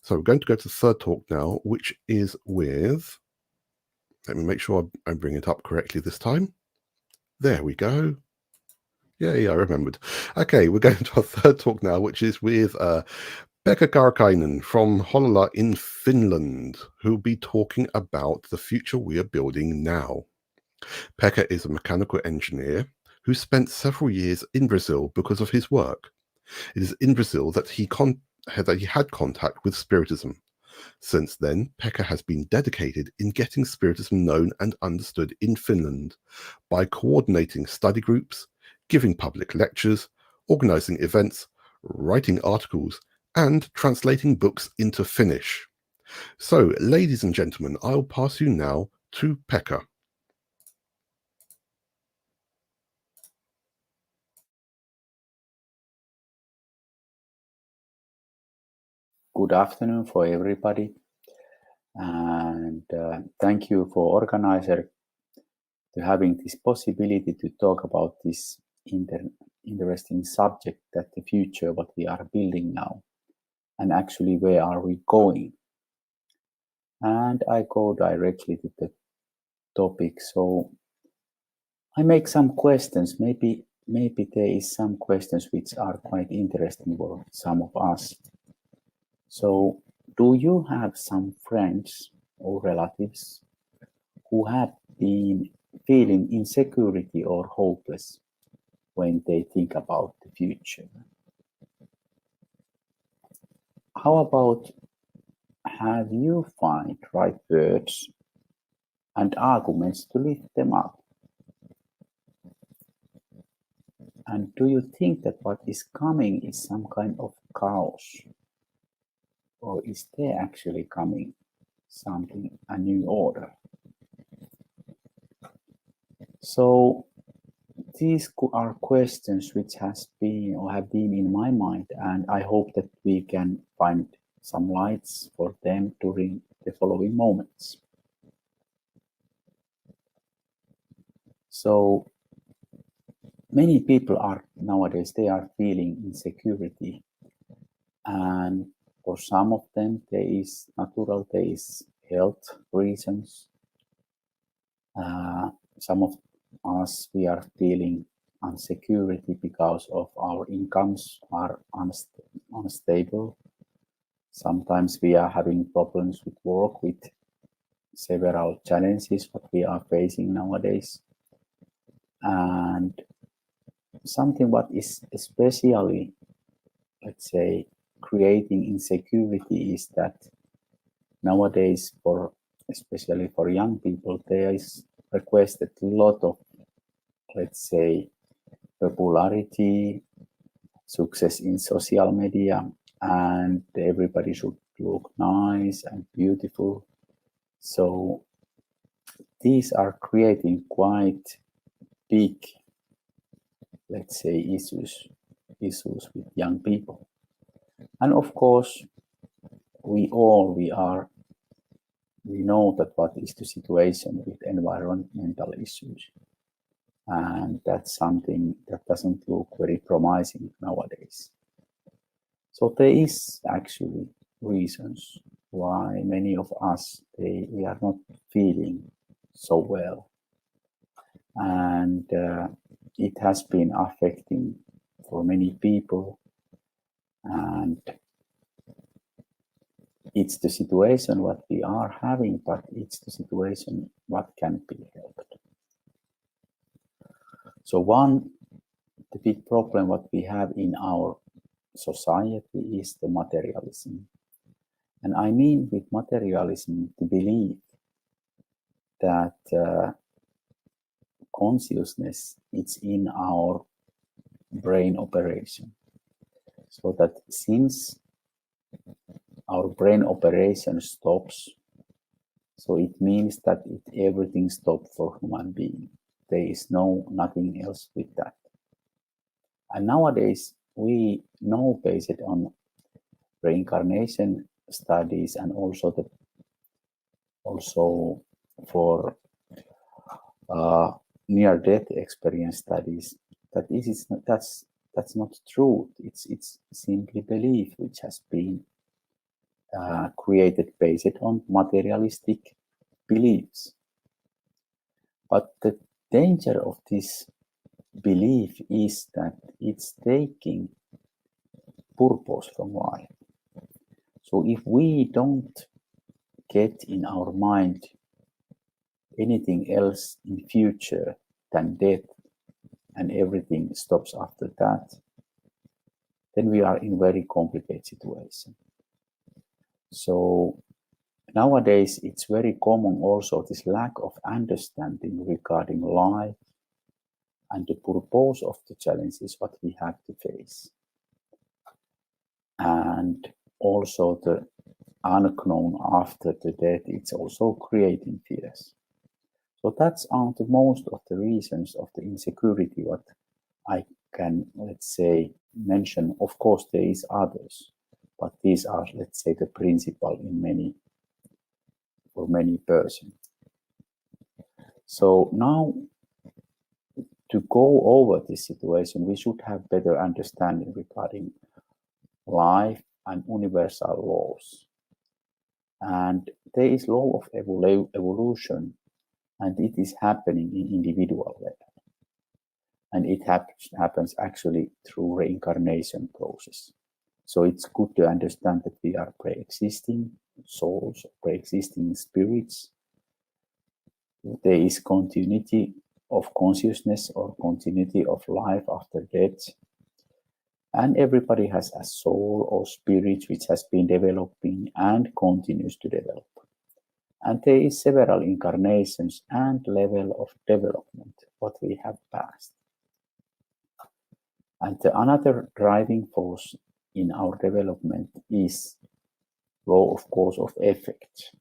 So we're going to go to the third talk now, which is with, let me make sure I bring it up correctly this time. There we go. Yeah, I remembered. Okay, we're going to our third talk now, which is with Pekka Kaarakainen from Hollola in Finland, who will be talking about the future we are building now. Pekka is a mechanical engineer who spent several years in Brazil because of his work. It is in Brazil that he had contact with Spiritism. Since then, Pekka has been dedicated in getting Spiritism known and understood in Finland by coordinating study groups, giving public lectures, organizing events, writing articles, and translating books into Finnish. So, ladies and gentlemen, I'll pass you now to Pekka. Good afternoon for everybody, and thank you for organizer to having this possibility to talk about this interesting subject, that the future what we are building now, and actually where are we going. And I go directly to the topic. So I make some questions. Maybe there is some questions which are quite interesting for some of us. So, do you have some friends or relatives who have been feeling insecurity or hopeless when they think about the future? How about, have you found right words and arguments to lift them up? And do you think that what is coming is some kind of chaos? Or is there actually coming something, a new order? So these are questions which has been or have been in my mind, and I hope that we can find some lights for them during the following moments. So many people are nowadays, they are feeling insecurity, and for some of them there is natural, there is health reasons. Some of us, we are feeling insecurity because of our incomes are unstable. Sometimes we are having problems with work, with several challenges that we are facing nowadays. And something what is especially, let's say, creating insecurity is that nowadays, especially for young people, there is requested a lot of, let's say, popularity, success in social media, and everybody should look nice and beautiful. So these are creating quite big, let's say, issues with young people. And of course, we know that what is the situation with environmental issues. And that's something that doesn't look very promising nowadays. So there is actually reasons why many of us, we are not feeling so well. And it has been affecting for many people. And it's the situation what we are having, but it's the situation what can be helped. So the big problem what we have in our society is the materialism. And I mean with materialism the belief that consciousness is in our brain operation. So that since our brain operation stops, so it means that everything stopped for human being. There is nothing else with that. And nowadays we know, based on reincarnation studies and also for near-death experience studies, that that's not true. It's simply belief which has been created based on materialistic beliefs. But the danger of this belief is that it's taking purpose from life. So if we don't get in our mind anything else in future than death, and everything stops after that, then we are in very complicated situation. So nowadays it's very common also this lack of understanding regarding life and the purpose of the challenges what we have to face. And also the unknown after the death, it's also creating fears. So that's the most of the reasons of the insecurity what I can, let's say, mention. Of course, there is others, but these are, let's say, the principal for many persons. So now, to go over this situation, we should have better understanding regarding life and universal laws. And there is law of evolution, and it is happening in individual level. And it happens actually through reincarnation process. So it's good to understand that we are pre-existing souls, pre-existing spirits. There is continuity of consciousness or continuity of life after death. And everybody has a soul or spirit which has been developing and continues to develop. And there is several incarnations and level of development what we have passed. And another driving force in our development is law of cause of effect.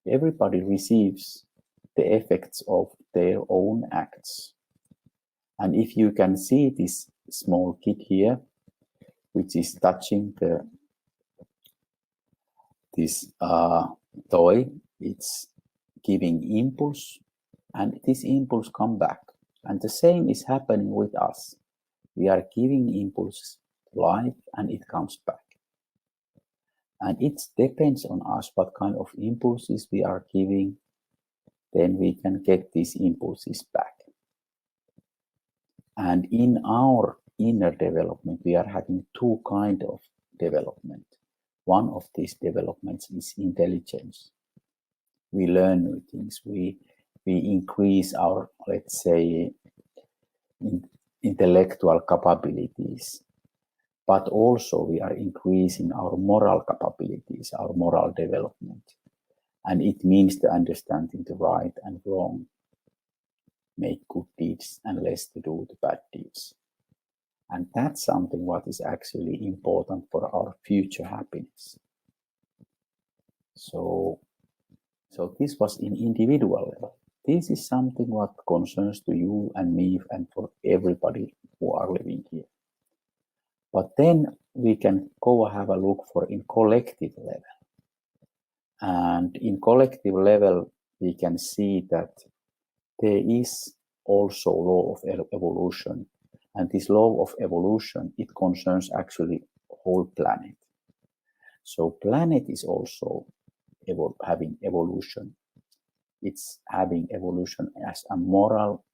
Everybody receives the effects of their own acts. And if you can see this small kid here, which is touching this toy, it's giving impulse, and this impulse come back. And the same is happening with us. We are giving impulse to life, and it comes back. And it depends on us what kind of impulses we are giving, then we can get these impulses back. And in our inner development, we are having two kinds of development. One of these developments is intelligence. We learn new things. We increase our, let's say, intellectual capabilities. But also we are increasing our moral capabilities, our moral development. And it means the understanding the right and wrong, make good deeds and less to do the bad deeds. And that's something what is actually important for our future happiness. So this was in individual level. This is something what concerns to you and me and for everybody who are living here. But then we can go have a look for in collective level. And in collective level, we can see that there is also law of evolution. And this law of evolution, it concerns actually whole planet. So planet is also having evolution. It's having evolution as a moral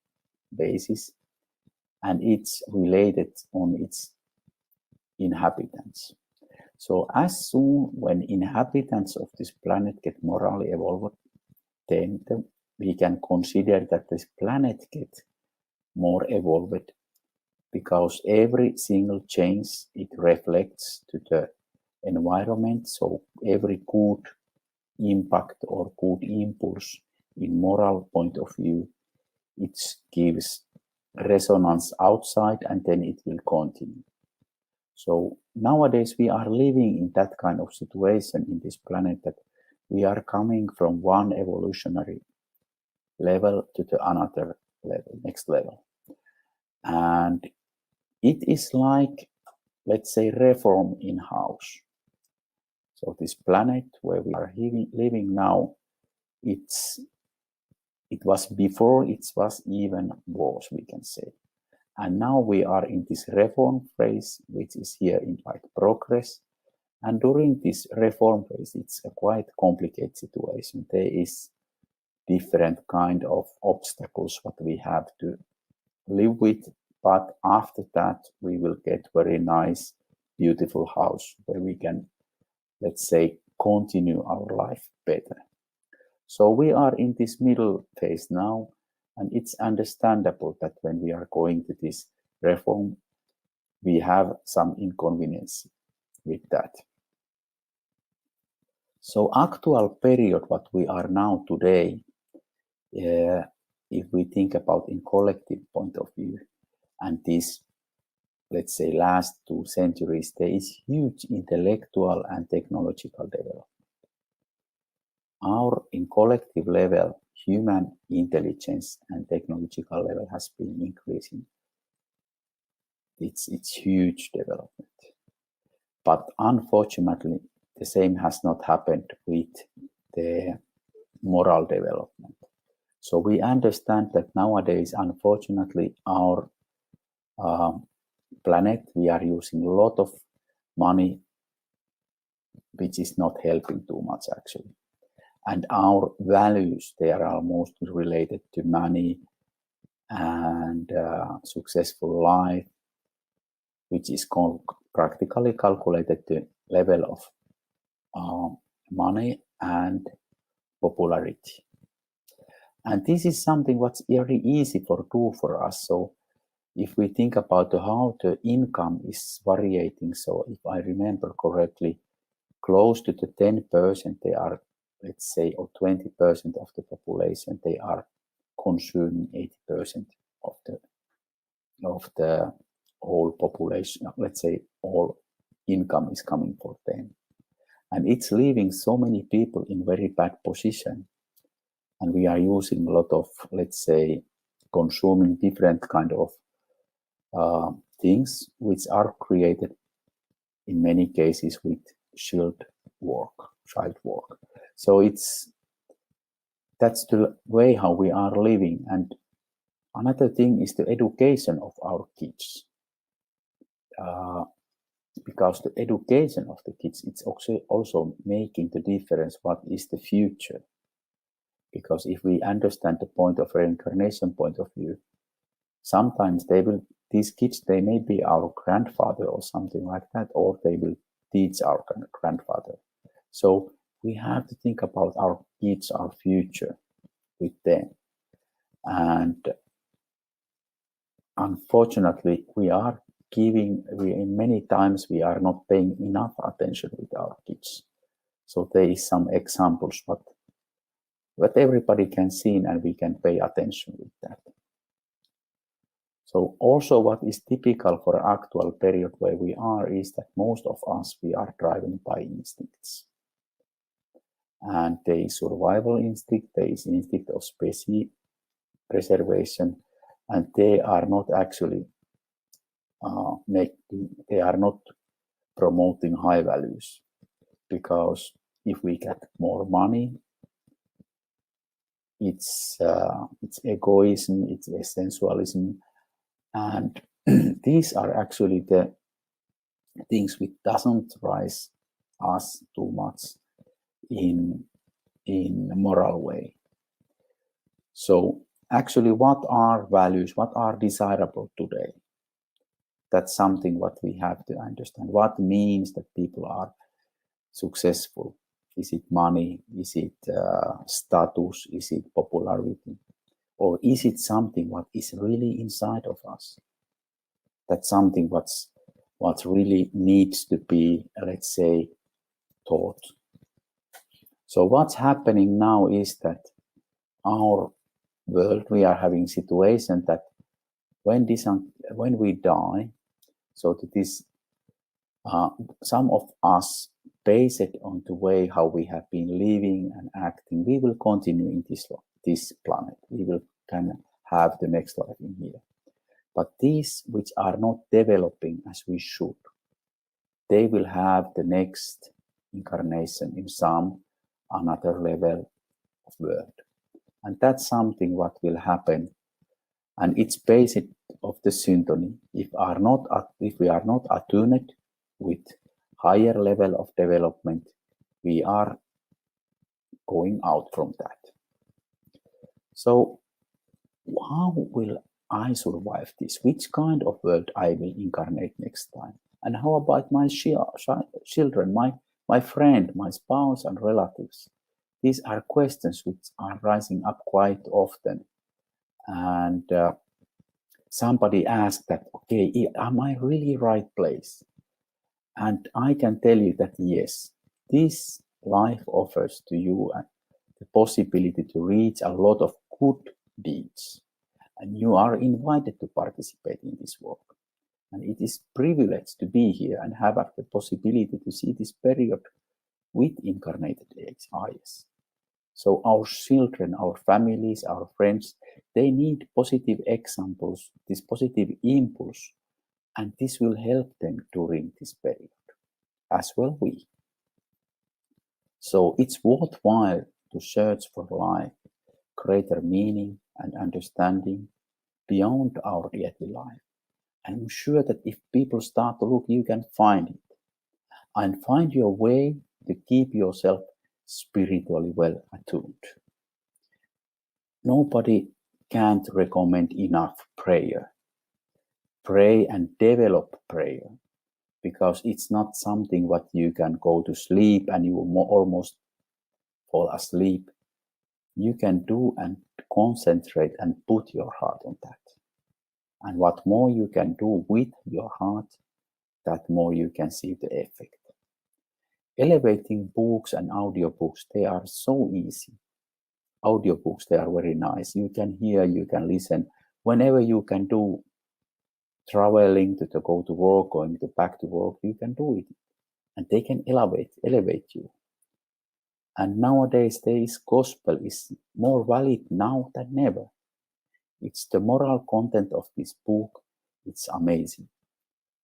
basis, and it's related on its inhabitants. So as soon when inhabitants of this planet get morally evolved, then we can consider that this planet gets more evolved, because every single change, it reflects to the environment. So every good impact or good impulse in moral point of view, it gives resonance outside, and then it will continue. So nowadays we are living in that kind of situation in this planet, that we are coming from one evolutionary level to the another level, next level. And it is like, let's say, reform in house. So this planet where we are living now, it was before, it was even worse, we can say. And now we are in this reform phase, which is here in like progress. And during this reform phase, it's a quite complicated situation. There is different kind of obstacles what we have to live with. But after that, we will get very nice, beautiful house where we can, let's say, continue our life better. So we are in this middle phase now, and it's understandable that when we are going to this reform, we have some inconvenience with that. So actual period, what we are now today, if we think about in collective point of view, and this, let's say, last 2 centuries, there is huge intellectual and technological development. Our, in collective level, human intelligence and technological level has been increasing. It's huge development. But unfortunately, the same has not happened with the moral development. So we understand that nowadays, unfortunately, our planet, we are using a lot of money, which is not helping too much actually. And our values, they are almost related to money and successful life, which is practically calculated to level of money and popularity. And this is something what's very easy for us. So if we think about how the income is variating, so if I remember correctly, close to the 10% they are, let's say, or 20% of the population, they are consuming 80% of the whole population. Let's say all income is coming for them. And it's leaving so many people in very bad position. And we are using a lot of, let's say, consuming different kind of things which are created in many cases with child work. So that's the way how we are living. And another thing is the education of our kids. Because the education of the kids, it's also making the difference what is the future. Because if we understand the point of reincarnation point of view, sometimes these kids, they may be our grandfather or something like that, or they will teach our grandfather. So we have to think about our kids, our future with them. And unfortunately, many times we are not paying enough attention with our kids. So there is some examples, but everybody can see and we can pay attention with that. So also what is typical for actual period where we are is that most of us, we are driven by instincts. and there is survival instinct, there is instinct of species preservation, and they are not actually they are not promoting high values, because if we get more money, it's egoism, it's essentialism, and these are actually the things which doesn't rise us too much in a moral way. So actually, what are values, what are desirable today? That's something what we have to understand. What means that people are successful? Is it money? Is it status? Is it popularity? Or is it something what is really inside of us? That's something what really needs to be, let's say, taught. So what's happening now is that our world, we are having situation that when we die, so that is some of us, based on the way how we have been living and acting, we will continue in this planet. We will kind of have the next life in here. But these which are not developing as we should, they will have the next incarnation in some another level of world. And that's something what will happen. And it's based of the syntony. If we are not attuned with higher level of development, we are going out from that. So how will I survive this? Which kind of world I will incarnate next time? And how about my children, my friend, my spouse and relatives? These are questions which are rising up quite often. And somebody asked that, okay, am I really right place? And I can tell you that yes, this life offers to you the possibility to reach a lot of good deeds. And you are invited to participate in this work. And it is privilege to be here and have the possibility to see this period with incarnated eyes. So our children, our families, our friends, they need positive examples, this positive impulse, and this will help them during this period, as well we. So it's worthwhile to search for life, greater meaning and understanding beyond our earthly life. And I'm sure that if people start to look, you can find it. And find your way to keep yourself spiritually well attuned. Nobody can't recommend enough prayer. Pray and develop prayer, because it's not something what you can go to sleep and you will almost fall asleep. You can do and concentrate and put your heart on that. And what more you can do with your heart, that more you can see the effect. Elevating books and audiobooks, they are so easy. Audiobooks, they are very nice. You can hear, you can listen. Whenever you can do traveling to go to work, going back to work, you can do it. And they can elevate you. And nowadays, this gospel is more valid now than ever. It's the moral content of this book. It's amazing.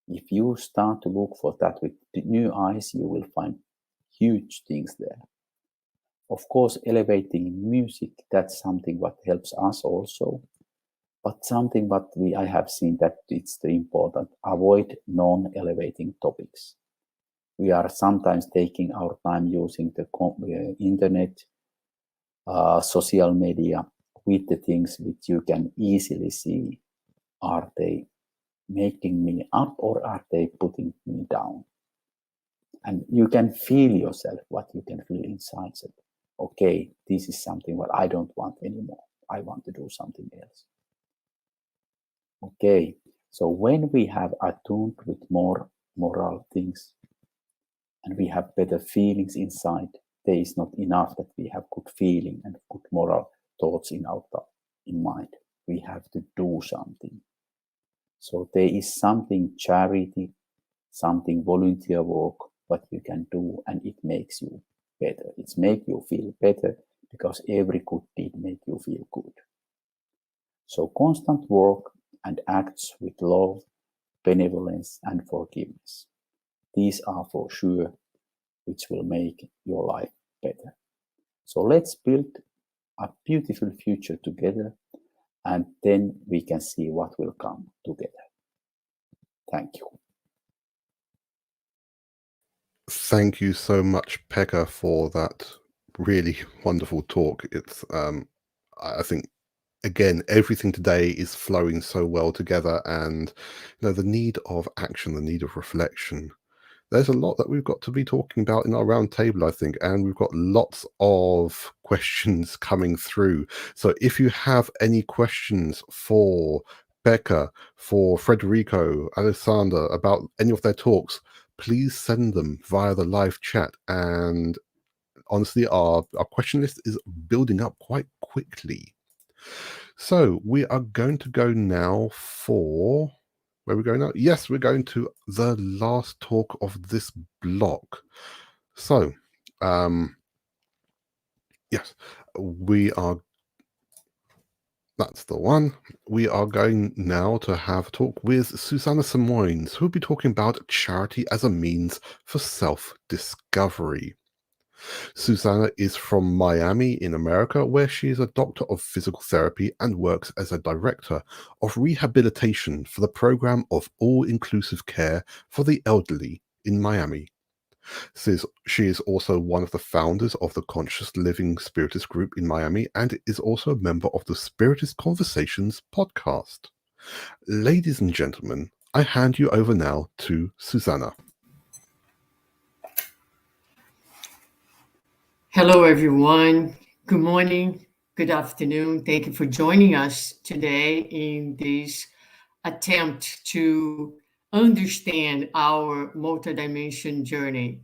If you start to look for that with new eyes, you will find huge things there. Of course, elevating music, that's something what helps us also. But something what I have seen that it's the important, avoid non-elevating topics. We are sometimes taking our time using the internet, social media, with the things which you can easily see. Are they making me up or are they putting me down? And you can feel yourself, what you can feel inside. So, okay, this is something what I don't want anymore. I want to do something else. Okay, so when we have attuned with more moral things and we have better feelings inside, there is not enough that we have good feeling and good moral thoughts in mind. We have to do something. So there is something charity, something volunteer work, what you can do, and it makes you better. It's make you feel better because every good deed make you feel good. So constant work and acts with love, benevolence, and forgiveness. These are for sure which will make your life better. So let's build a beautiful future together, and then we can see what will come together. Thank you. Thank you so much, Pekka, for that really wonderful talk. It's, I think, again, everything today is flowing so well together, and the need of action, the need of reflection. There's a lot that we've got to be talking about in our roundtable, I think, and we've got lots of questions coming through. So if you have any questions for Pekka, for Frederico, Alessandra, about any of their talks, please send them via the live chat. And honestly, our question list is building up quite quickly. So we are going to go now for... Where are we going now? Yes, we're going to the last talk of this block. So, yes, we are... That's the one. We are going now to have a talk with Suzana Simões, who will be talking about charity as a means for self-discovery. Suzana is from Miami in America, where she is a doctor of physical therapy and works as a director of rehabilitation for the program of all-inclusive care for the elderly in Miami. She is also one of the founders of the Conscious Living Spiritist Group in Miami and is also a member of the Spiritist Conversations podcast. Ladies and gentlemen, I hand you over now to Suzana. Hello, everyone. Good morning, good afternoon. Thank you for joining us today in this attempt to understand our multidimension journey.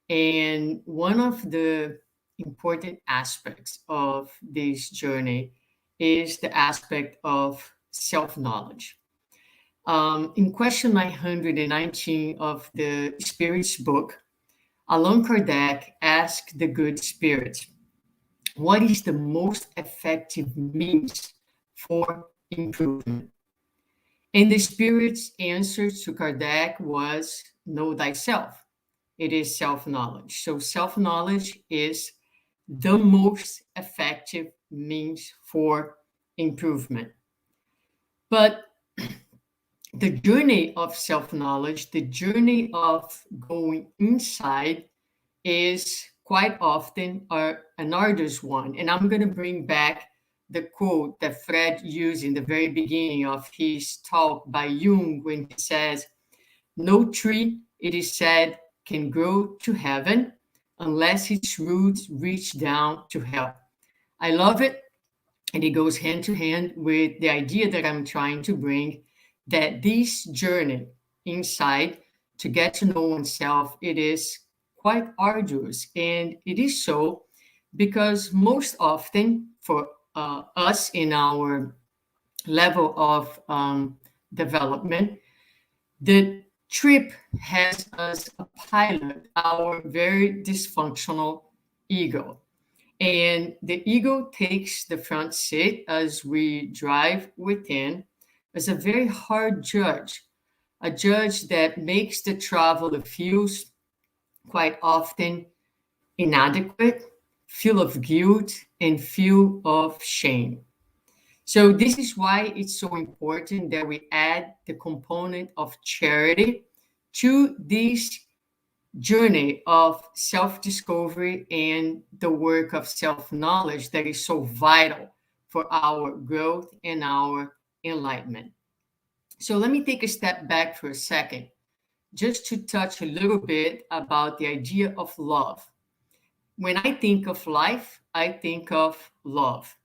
And one of the important aspects of this journey is the aspect of self-knowledge. In question 919 of the Spirit's book, Allan Kardec asked the good spirit, what is the most effective means for improvement? And the spirit's answer to Kardec was, know thyself. It is self-knowledge. So self-knowledge is the most effective means for improvement. But the journey of self-knowledge, the journey of going inside, is quite often an arduous one. And I'm going to bring back the quote that Fred used in the very beginning of his talk by Jung when he says, no tree, it is said, can grow to heaven unless its roots reach down to hell. I love it. And it goes hand to hand with the idea that I'm trying to bring, that this journey inside to get to know oneself, it is quite arduous. And it is so because most often for us in our level of development, the trip has as a pilot our very dysfunctional ego. And the ego takes the front seat as we drive within as a very hard judge, a judge that makes the travel that feels quite often inadequate, full of guilt, and full of shame. So this is why it's so important that we add the component of charity to this journey of self-discovery and the work of self-knowledge that is so vital for our growth and our enlightenment. So let me take a step back for a second, just to touch a little bit about the idea of love. When I think of life, I think of love.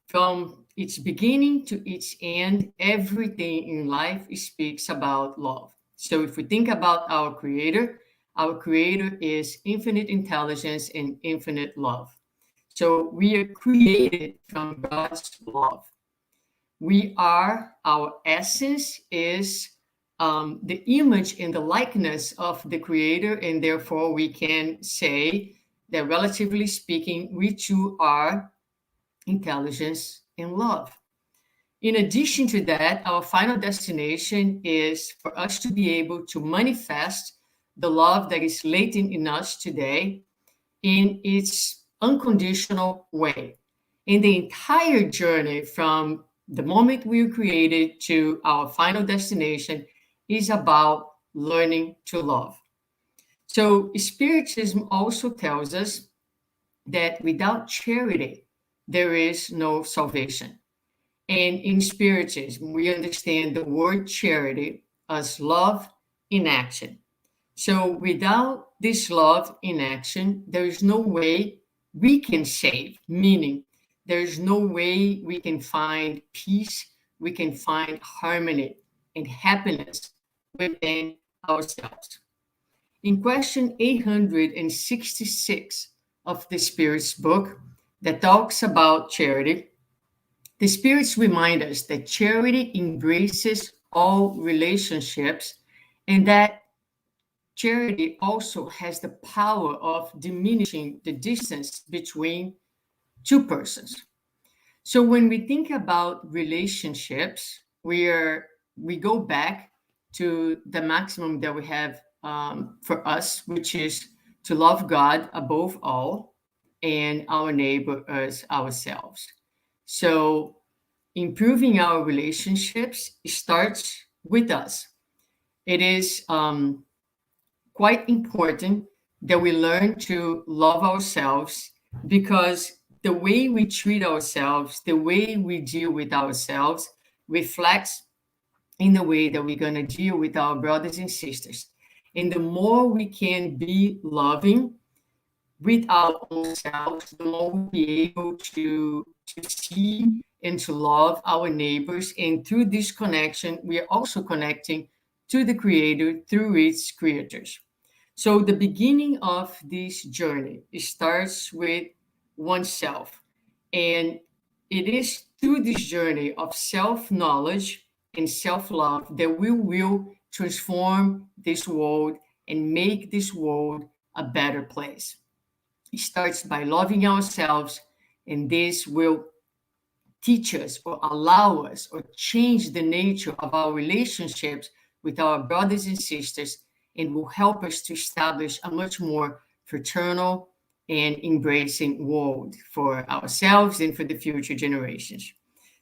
From its beginning to its end, everything in life speaks about love. So if we think about our Creator is infinite intelligence and infinite love. So we are created from God's love. Our essence is the image and the likeness of the Creator, and therefore we can say that, relatively speaking, we two are intelligence and love. In addition to that, our final destination is for us to be able to manifest the love that is latent in us today in its unconditional way. In the entire journey from the moment we were created to our final destination is about learning to love. So Spiritism also tells us that without charity, there is no salvation. And in Spiritism, we understand the word charity as love in action. So without this love in action, there is no way we can save, meaning there is no way we can find peace, we can find harmony and happiness within ourselves. In question 866 of the Spirit's book that talks about charity, the Spirits remind us that charity embraces all relationships and that charity also has the power of diminishing the distance between two persons. So when we think about relationships, we go back to the maximum that we have for us, which is to love God above all and our neighbor as ourselves. So improving our relationships starts with us. It is quite important that we learn to love ourselves, because the way we treat ourselves, the way we deal with ourselves reflects in the way that we're going to deal with our brothers and sisters. And the more we can be loving with our own selves, the more we'll be able to see and to love our neighbors. And through this connection, we are also connecting to the Creator through its creators. So the beginning of this journey, it starts with oneself. And it is through this journey of self-knowledge and self-love that we will transform this world and make this world a better place. It starts by loving ourselves, and this will teach us or allow us or change the nature of our relationships with our brothers and sisters, and will help us to establish a much more fraternal and embracing world for ourselves and for the future generations.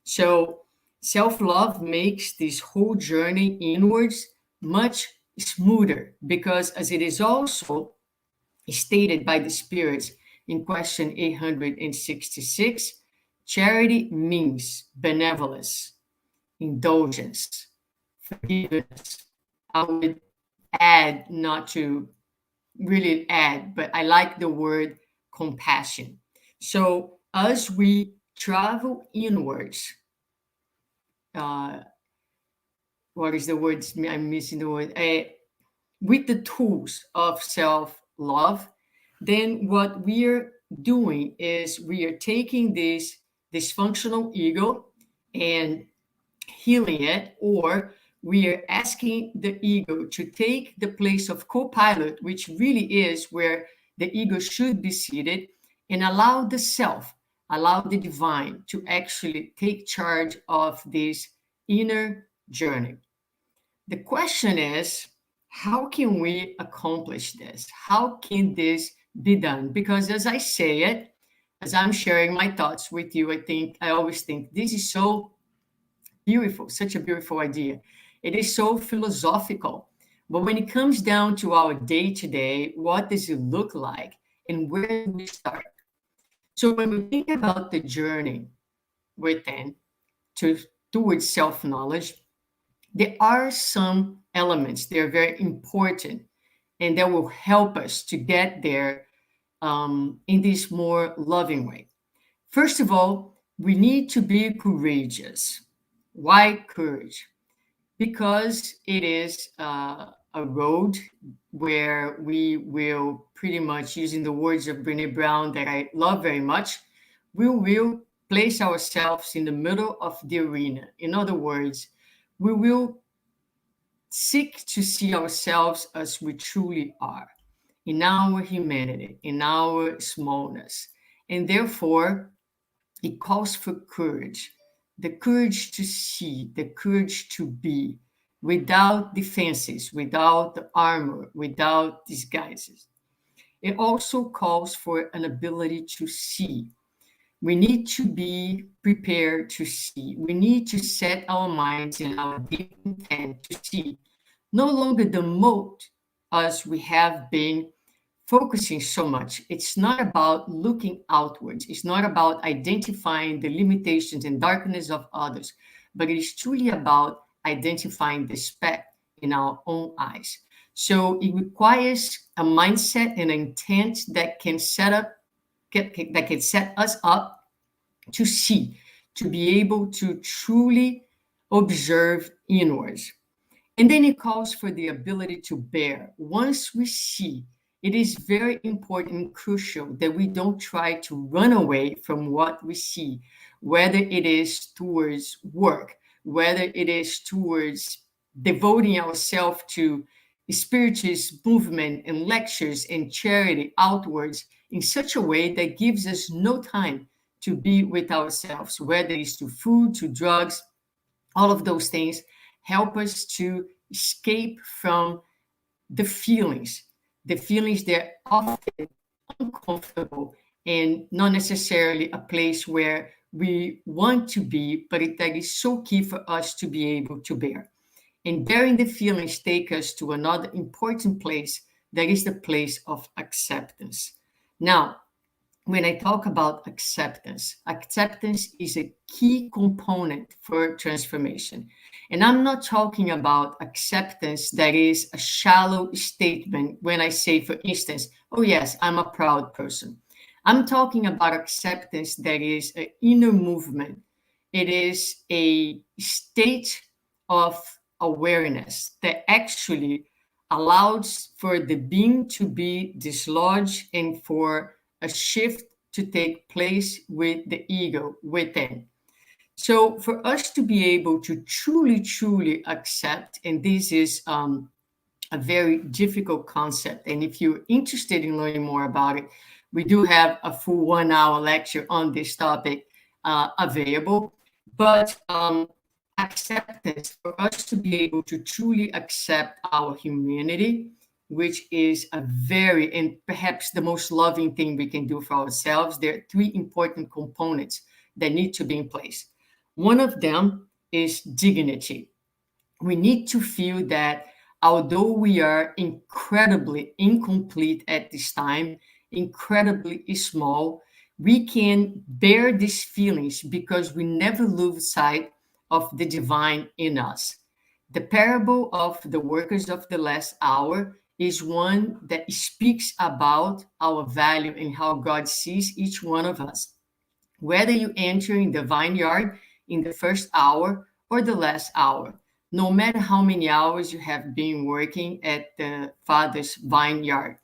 So self-love makes this whole journey inwards much smoother, because as it is also stated by the Spirits in question 866, charity means benevolence, indulgence, forgiveness. I would add, not to really add, but I like the word compassion. So as we travel inwards, what is the word? I'm missing the word. With the tools of self-love, then what we're doing is we are taking this dysfunctional ego and healing it, or we are asking the ego to take the place of co-pilot, which really is where the ego should be seated, and allow the self, allow the divine to actually take charge of this inner journey. The question is, how can we accomplish this? How can this be done? Because as I say it, as I'm sharing my thoughts with you, I always think this is so beautiful, such a beautiful idea. It is so philosophical. But when it comes down to our day-to-day, what does it look like and where do we start? So when we think about the journey within towards self-knowledge, there are some elements that are very important and that will help us to get there in this more loving way. First of all, we need to be courageous. Why courage? Because it is a road where we will pretty much, using the words of Brené Brown that I love very much, we will place ourselves in the middle of the arena. In other words, we will seek to see ourselves as we truly are. in our humanity, in our smallness. And therefore, it calls for courage, the courage to see, the courage to be, without defenses, without armor, without disguises. It also calls for an ability to see. We need to be prepared to see. We need to set our minds and our deep intent to see no longer the mote as we have been focusing so much. It's not about looking outwards. It's not about identifying the limitations and darkness of others, but it is truly about identifying the speck in our own eyes. So it requires a mindset and intent that can set us up to see, to be able to truly observe inwards. And then it calls for the ability to bear. Once we see, it is very important and crucial that we don't try to run away from what we see, whether it is towards work, whether it is towards devoting ourselves to Spiritist movement and lectures and charity outwards in such a way that gives us no time to be with ourselves, whether it's to food, to drugs, all of those things help us to escape from the feelings that are often uncomfortable and not necessarily a place where we want to be, but that is so key for us to be able to bear. And bearing the feelings take us to another important place, that is the place of acceptance. Now, when I talk about acceptance, acceptance is a key component for transformation. And I'm not talking about acceptance that is a shallow statement when I say, for instance, oh yes, I'm a proud person. I'm talking about acceptance that is an inner movement. It is a state of awareness that actually allows for the being to be dislodged and for a shift to take place with the ego within. So for us to be able to truly accept, and this is a very difficult concept, and if you're interested in learning more about it, we do have a full 1-hour lecture on this topic available. But acceptance, for us to be able to truly accept our humanity, which is a very, and perhaps the most loving thing we can do for ourselves, there are 3 important components that need to be in place. One of them is dignity. We need to feel that although we are incredibly incomplete at this time, incredibly small, we can bear these feelings because we never lose sight of the divine in us. The parable of the workers of the last hour is one that speaks about our value and how God sees each one of us. Whether you enter in the vineyard in the first hour or the last hour, no matter how many hours you have been working at the Father's vineyard,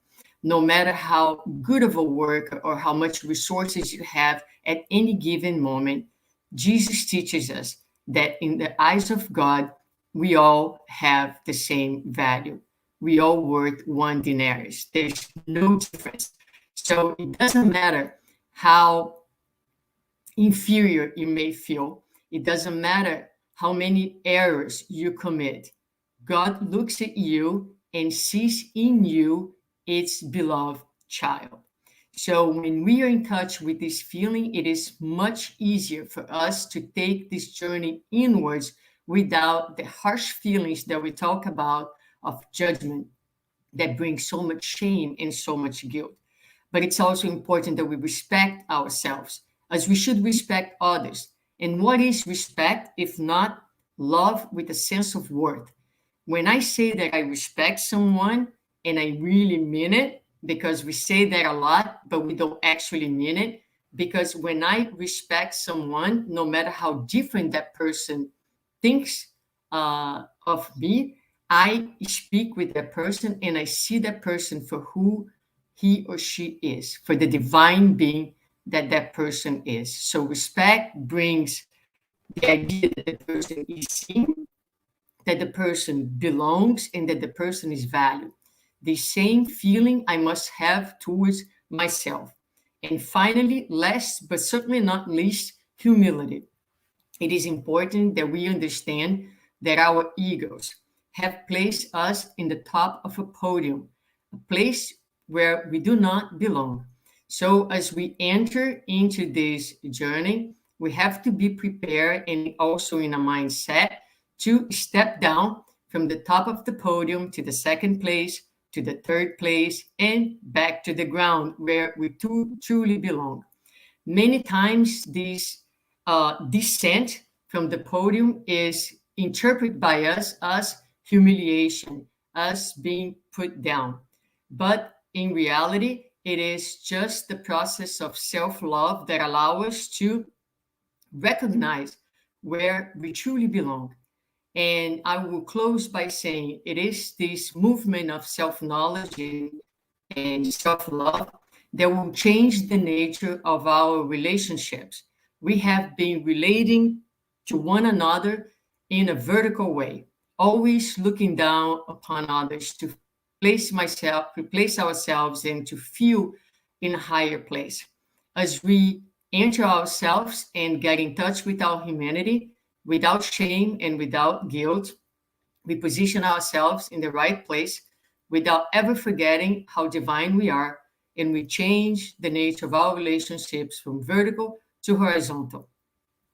no matter how good of a worker or how much resources you have at any given moment, Jesus teaches us that in the eyes of God, we all have the same value. We all worth 1 denarius. There's no difference. So it doesn't matter how inferior you may feel. It doesn't matter how many errors you commit. God looks at you and sees in you its beloved child. So when we are in touch with this feeling, it is much easier for us to take this journey inwards without the harsh feelings that we talk about of judgment that brings so much shame and so much guilt. But it's also important that we respect ourselves as we should respect others. And what is respect if not love with a sense of worth? When I say that I respect someone, and I really mean it, because we say that a lot, but we don't actually mean it. Because when I respect someone, no matter how different that person thinks of me, I speak with that person and I see that person for who he or she is, for the divine being that that person is. So respect brings the idea that the person is seen, that the person belongs, and that the person is valued. the same feeling I must have towards myself. And finally, last but certainly not least, humility. It is important that we understand that our egos have placed us in the top of a podium, a place where we do not belong. So, as we enter into this journey, we have to be prepared and also in a mindset to step down from the top of the podium to the second place, to the third place, and back to the ground where we truly belong. Many times, this descent from the podium is interpreted by us as humiliation, as being put down. But in reality, it is just the process of self love that allows us to recognize where we truly belong. And I will close by saying it is this movement of self knowledge and self love that will change the nature of our relationships. We have been relating to one another in a vertical way, always looking down upon others to replace ourselves, and to feel in a higher place. As we enter ourselves and get in touch with our humanity without shame and without guilt, we position ourselves in the right place without ever forgetting how divine we are, and we change the nature of our relationships from vertical to horizontal.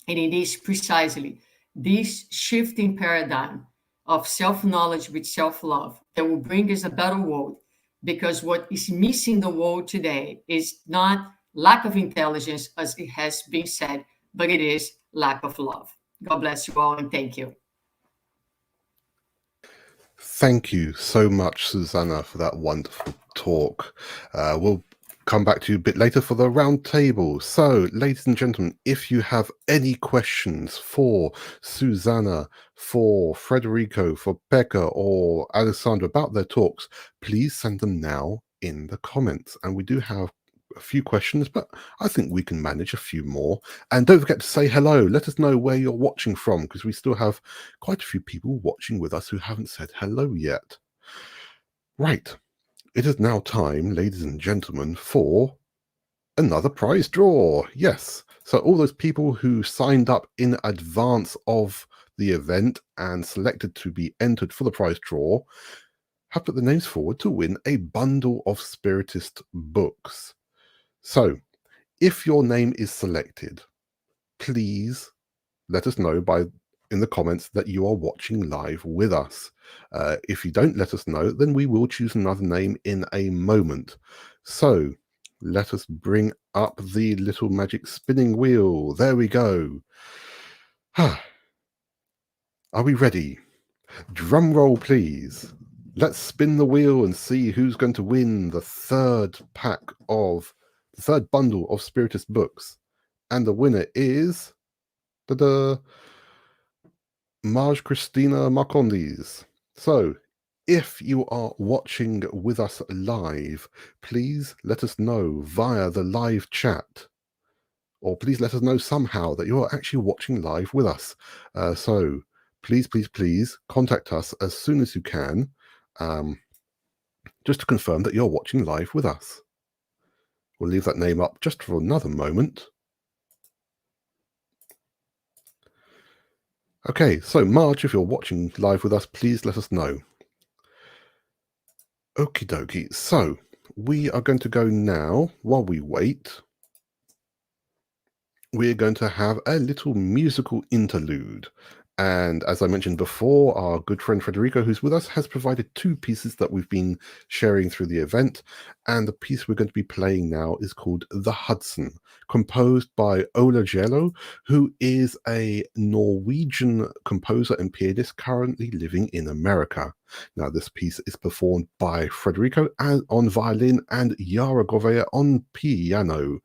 And it is precisely this shifting paradigm of self knowledge with self love that will bring us a better world. Because what is missing in the world today is not lack of intelligence, as it has been said, but it is lack of love. God bless you all, and thank you. Thank you so much, Suzana, for that wonderful talk. We'll come back to you a bit later for the round table. So, ladies and gentlemen, if you have any questions for Suzana, for Frederico, for Pekka, or Alessandro about their talks, please send them now in the comments. And we do have a few questions, but I think we can manage a few more. And don't forget to say hello. Let us know where you're watching from, because we still have quite a few people watching with us who haven't said hello yet. Right. It is now time, ladies and gentlemen, for another prize draw. Yes. So all those people who signed up in advance of the event and selected to be entered for the prize draw have put their names forward to win a bundle of Spiritist books. So if your name is selected, please let us know in the comments that you are watching live with us. If you don't let us know, then we will choose another name in a moment. So let us bring up the little magic spinning wheel. There we go. Are we ready? Drum roll, please. Let's spin the wheel and see who's going to win the third bundle of Spiritist books. And the winner is Marge Christina Marcondes. So, if you are watching with us live, please let us know via the live chat, or please let us know somehow that you're actually watching live with us. So, please contact us as soon as you can, just to confirm that you're watching live with us. We'll leave that name up just for another moment. Okay, so Marge, if you're watching live with us, please let us know. Okie dokie. So we are going to go now. While we wait, we're going to have a little musical interlude. And as I mentioned before, our good friend Frederico, who's with us, has provided two pieces that we've been sharing through the event. And the piece we're going to be playing now is called The Hudson, composed by Ola Gjello, who is a Norwegian composer and pianist currently living in America. Now, this piece is performed by Frederico on violin and Yara Gouveia on piano.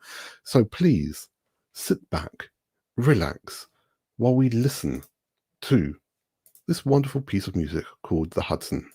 So please sit back, relax, while we listen to this wonderful piece of music called The Hudson.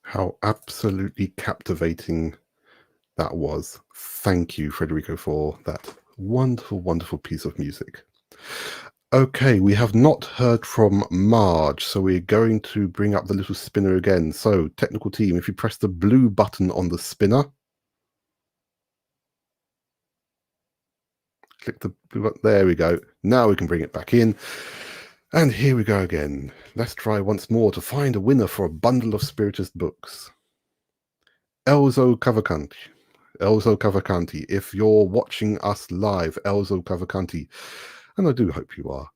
How absolutely captivating that was. Thank you, Frederico, for that wonderful, wonderful piece of music. Okay, we have not heard from Marge, so we're going to bring up the little spinner again. So, technical team, if you press the blue button on the spinner, click the blue button, there we go. Now we can bring it back in. And here we go again. Let's try once more to find a winner for a bundle of Spiritist books. Elzo Cavalcanti, if you're watching us live, Elzo Cavalcanti, and I do hope you are,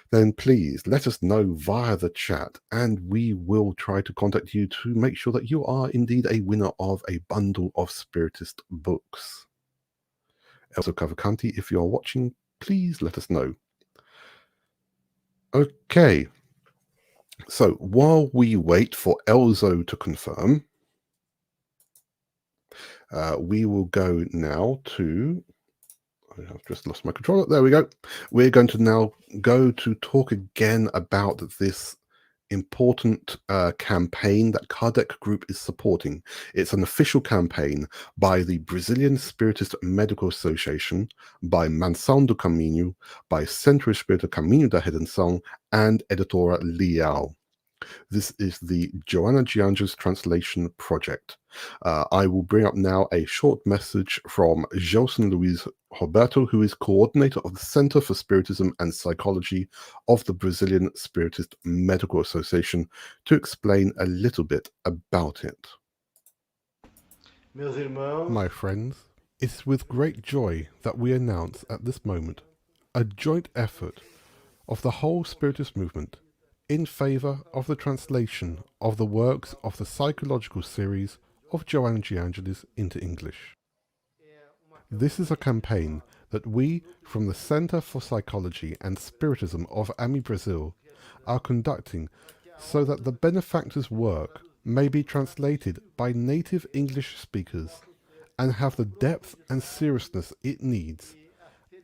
then please let us know via the chat and we will try to contact you to make sure that you are indeed a winner of a bundle of Spiritist books. Elzo Cavalcanti, if you're watching, please let us know. Okay, so while we wait for Elzo to confirm, we will go now to, I've just lost my controller, there we go. We're going to now go to talk again about this important campaign that Kardec Group is supporting. It's an official campaign by the Brazilian Spiritist Medical Association, by Mansão do Caminho, by Centro Espírita Caminho da Redenção, and Editora Leal. This is the Joana de Anjos translation project. I will bring up now a short message from Gelson Luiz Roberto, who is coordinator of the Center for Spiritism and Psychology of the Brazilian Spiritist Medical Association, to explain a little bit about it. My friends, it's with great joy that we announce at this moment a joint effort of the whole Spiritist movement in favor of the translation of the works of the psychological series of Joana de Angelis into English. This is a campaign that we, from the Center for Psychology and Spiritism of AMI Brazil, are conducting so that the benefactor's work may be translated by native English speakers and have the depth and seriousness it needs,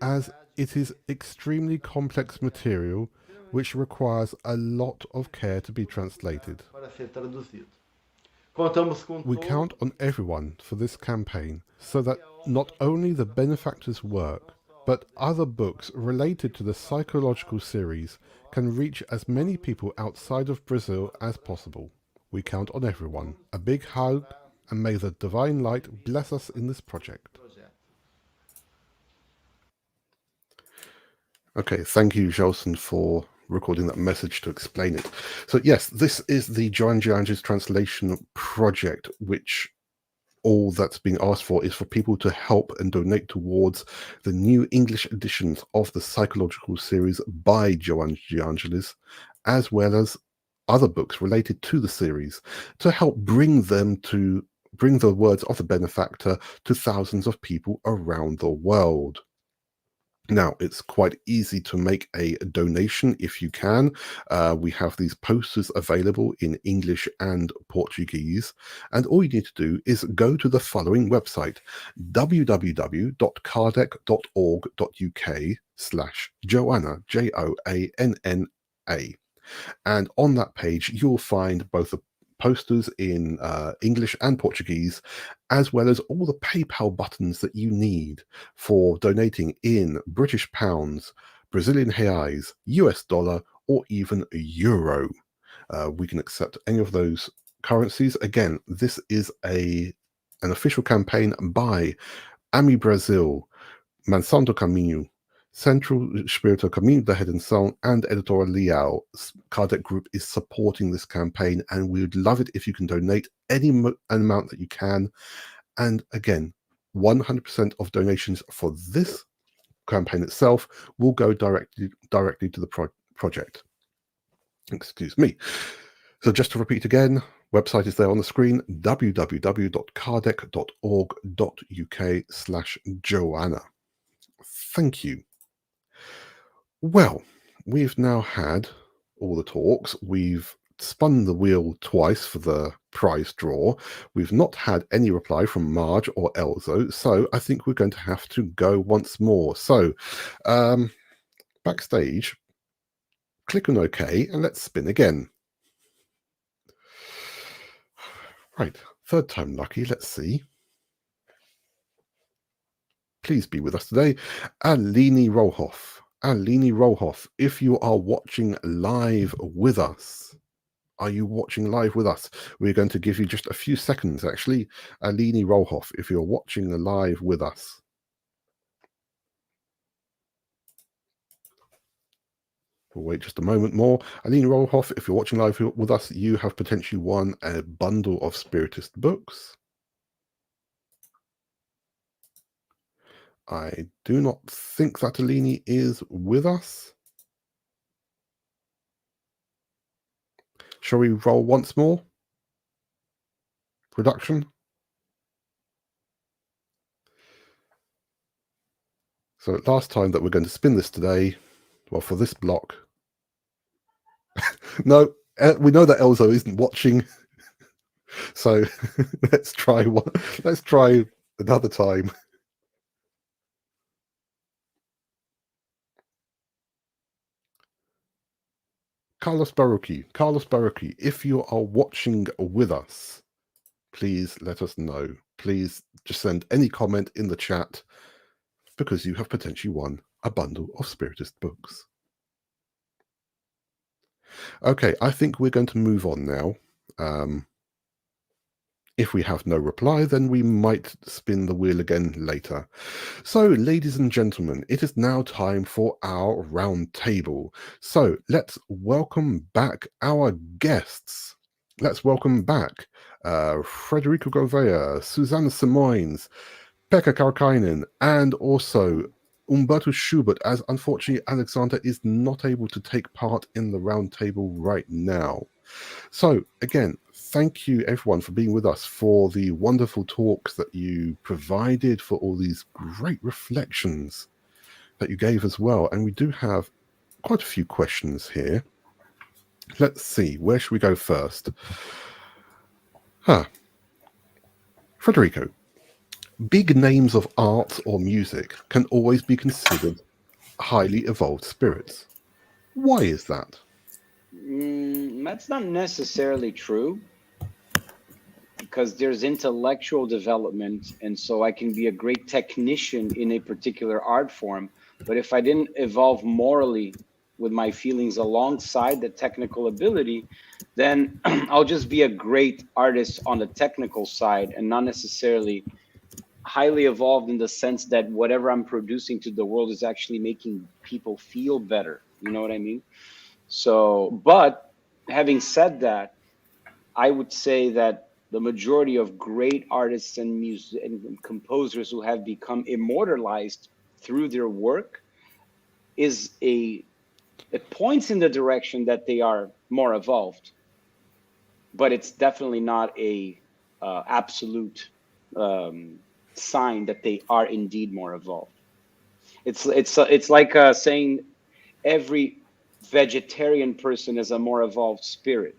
as it is extremely complex material which requires a lot of care to be translated. We count on everyone for this campaign so that not only the benefactor's work, but other books related to the psychological series can reach as many people outside of Brazil as possible. We count on everyone. A big hug, and may the divine light bless us in this project. Okay, thank you, Gelson, for recording that message to explain it. So yes, this is the Joana de Anjos translation project, which all that's being asked for is for people to help and donate towards the new English editions of the psychological series by Joana de Angelis, as well as other books related to the series, to help bring the words of the benefactor to thousands of people around the world. Now, it's quite easy to make a donation if you can. We have these posters available in English and Portuguese. And all you need to do is go to the following website, www.kardec.org.uk/Joanna, Joanna. And on that page, you'll find both the posters in English and Portuguese, as well as all the PayPal buttons that you need for donating in British pounds, Brazilian reais, US dollar, or even euro. We can accept any of those currencies. Again, this is an official campaign by AMI Brazil, Mansão do Caminho, Centro Espírita Caminho da Redenção, and Editora Leal. Kardec Group is supporting this campaign, and we would love it if you can donate any amount that you can. And again, 100% of donations for this campaign itself will go directly to the project. Excuse me. So just to repeat again, website is there on the screen, www.kardec.org.uk/Joanna. Thank you. Well, we've now had all the talks. We've spun the wheel twice for the prize draw. We've not had any reply from Marge or Elzo, so I think we're going to have to go once more. So, backstage, click on OK, and let's spin again. Right, third time lucky. Let's see. Please be with us today, Alini Rohoff. Alini Rohoff, if you are watching live with us, are you watching live with us? We're going to give you just a few seconds, actually. Alini Rohoff, if you're watching live with us. We'll wait just a moment more. Alini Rohoff, if you're watching live with us, you have potentially won a bundle of Spiritist books. I do not think that Alini is with us. Shall we roll once more? Production. So last time that we're going to spin this today, well, for this block. No, we know that Elzo isn't watching. So let's try another time. Carlos Baruki, if you are watching with us, please let us know. Please just send any comment in the chat, because you have potentially won a bundle of Spiritist books. Okay, I think we're going to move on now. If we have no reply, then we might spin the wheel again later. So, ladies and gentlemen, it is now time for our round table. So, let's welcome back our guests. Let's welcome back Frederico Gouveia, Suzana Simões, Pekka Kaarakainen, and also Umberto Schubert, as unfortunately Alexander is not able to take part in the round table right now. So again, thank you everyone for being with us, for the wonderful talks that you provided, for all these great reflections that you gave as well. And we do have quite a few questions here. Let's see, where should we go first? Frederico, big names of art or music can always be considered highly evolved spirits. Why is that? That's not necessarily true, because there's intellectual development, and so I can be a great technician in a particular art form, but if I didn't evolve morally with my feelings alongside the technical ability, then I'll just be a great artist on the technical side and not necessarily highly evolved in the sense that whatever I'm producing to the world is actually making people feel better. You know what I mean? So, but having said that, I would say that the majority of great artists and music and composers who have become immortalized through their work it points in the direction that they are more evolved, but it's definitely not a absolute sign that they are indeed more evolved. It's like saying every vegetarian person is a more evolved spirit.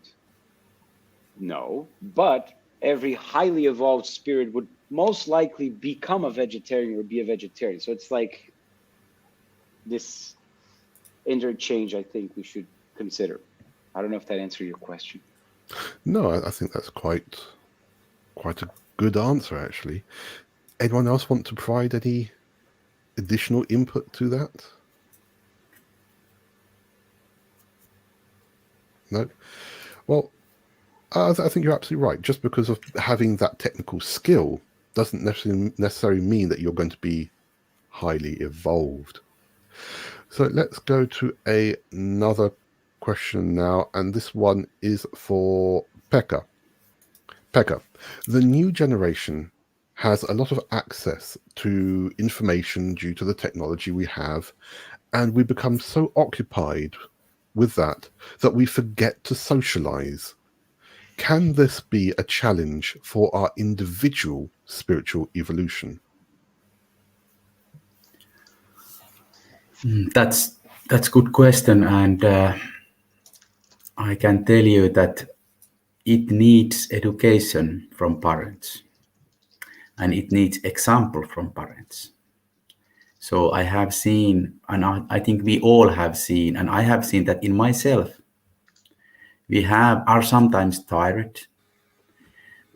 No, but every highly evolved spirit would most likely become a vegetarian or be a vegetarian. So it's like this interchange I think we should consider. I don't know if that answered your question. No, I think that's quite a good answer, actually. Anyone else want to provide any additional input to that? No? Well, I think you're absolutely right. Just because of having that technical skill doesn't necessarily mean that you're going to be highly evolved. So let's go to another question now, and this one is for Pekka. Pekka, the new generation has a lot of access to information due to the technology we have, and we become so occupied with that we forget to socialize. Can this be a challenge for our individual spiritual evolution? That's a good question, and I can tell you that it needs education from parents, and it needs example from parents. So I have seen, and I think we all have seen, and I have seen that in myself, we are sometimes tired.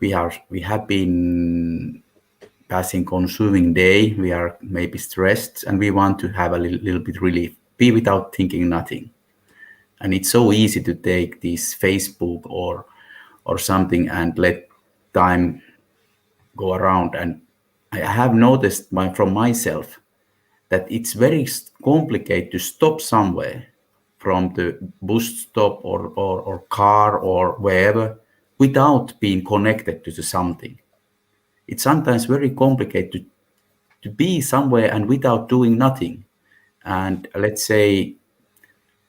we have been passing consuming day. We are maybe stressed, and we want to have a little bit relief, be without thinking nothing. And it's so easy to take this Facebook or something and let time go around. And I have noticed from myself that it's very complicated to stop somewhere, from the bus stop or car or wherever, without being connected to something. It's sometimes very complicated to be somewhere and without doing nothing, and let's say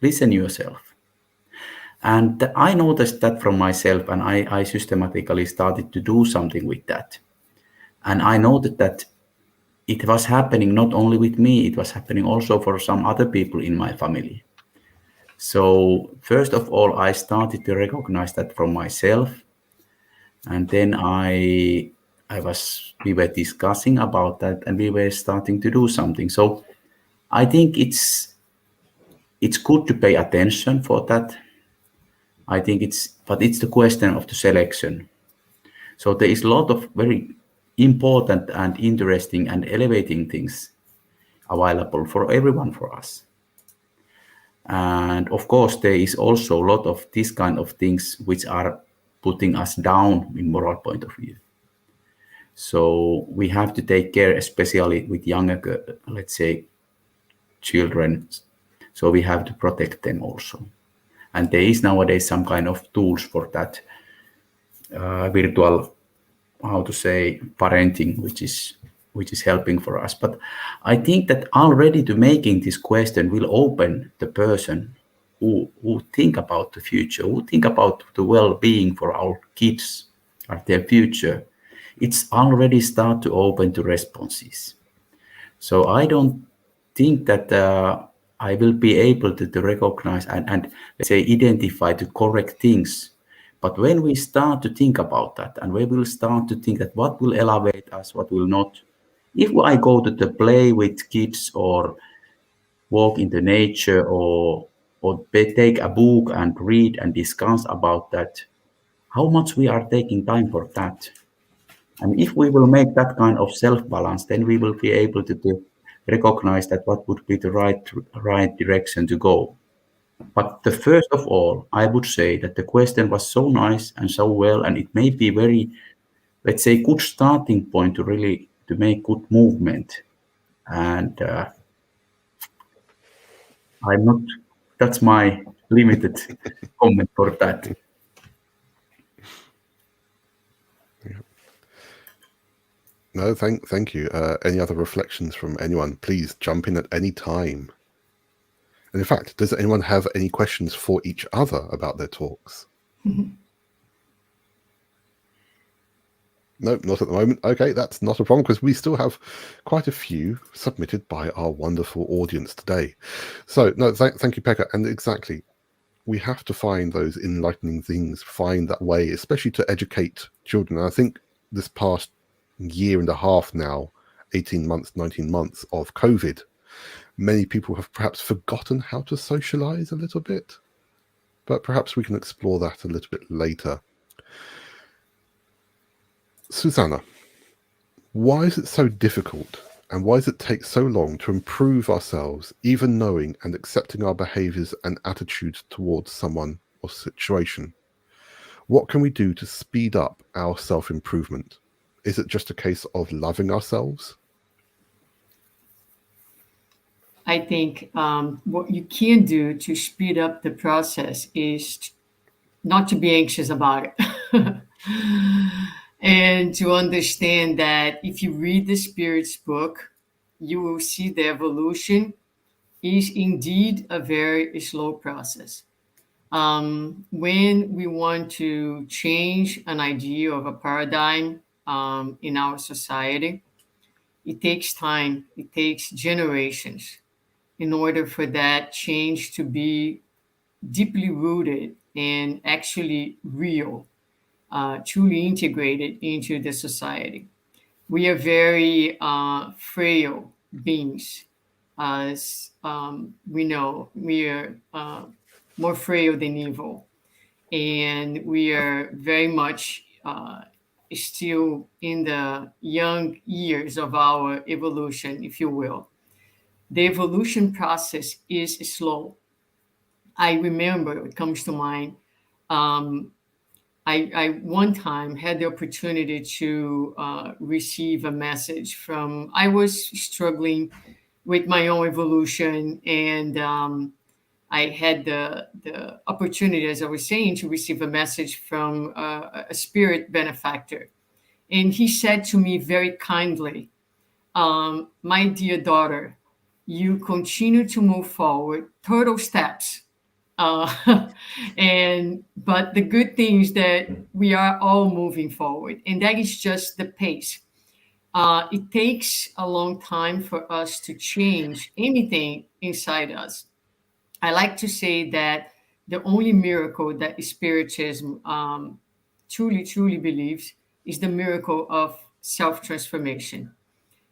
listen yourself. And I noticed that from myself, and I systematically started to do something with that. And I noted that it was happening not only with me, it was happening also for some other people in my family. So first of all, I started to recognize that from myself. And then we were discussing about that, and we were starting to do something. So I think it's good to pay attention for that. I think but it's the question of the selection. So there is a lot of very important and interesting and elevating things available for everyone, for us. And of course, there is also a lot of this kind of things which are putting us down in moral point of view. So we have to take care, especially with younger, let's say, children. So we have to protect them also. And there is nowadays some kind of tools for that, virtual, how to say, parenting, which is helping for us. But I think that already to making this question will open the person who think about the future, who think about the well-being for our kids, or their future. It's already start to open to responses. So I don't think that I will be able to recognize and let's say identify the correct things. But when we start to think about that, and we will start to think that what will elevate us, what will not. If I go to the play with kids or walk in the nature or take a book and read and discuss about that, how much we are taking time for that. And if we will make that kind of self-balance, then we will be able to recognize that what would be the right direction to go. But the first of all, I would say that the question was so nice and so well, and it may be very, let's say, good starting point to really to make good movement. And that's my limited comment for that. No, thank you. Any other reflections from anyone? Please jump in at any time. And in fact, does anyone have any questions for each other about their talks? No, not at the moment. Okay, that's not a problem, because we still have quite a few submitted by our wonderful audience today. So, no, thank you, Pekka. And exactly, we have to find those enlightening things, find that way, especially to educate children. And I think this past year and a half now, 18 months, 19 months of COVID, many people have perhaps forgotten how to socialize a little bit, but perhaps we can explore that a little bit later. Suzana, why is it so difficult, and why does it take so long to improve ourselves, even knowing and accepting our behaviors and attitudes towards someone or situation? What can we do to speed up our self-improvement? Is it just a case of loving ourselves? I think what you can do to speed up the process is not to be anxious about it. And to understand that if you read the Spirit's book, you will see the evolution is indeed a very slow process. When we want to change an idea of a paradigm in our society, it takes time, it takes generations in order for that change to be deeply rooted and actually real, truly integrated into the society. We are very frail beings. As we know, we are more frail than evil. And we are very much still in the young years of our evolution, if you will. The evolution process is slow. I remember, it comes to mind, I one time had the opportunity to receive a message from, I was struggling with my own evolution, and I had the opportunity, as I was saying, to receive a message from a spirit benefactor. And he said to me very kindly, my dear daughter, you continue to move forward, turtle steps. But the good thing is that we are all moving forward, and that is just the pace. It takes a long time for us to change anything inside us. I like to say that the only miracle that Spiritism truly believes is the miracle of self-transformation.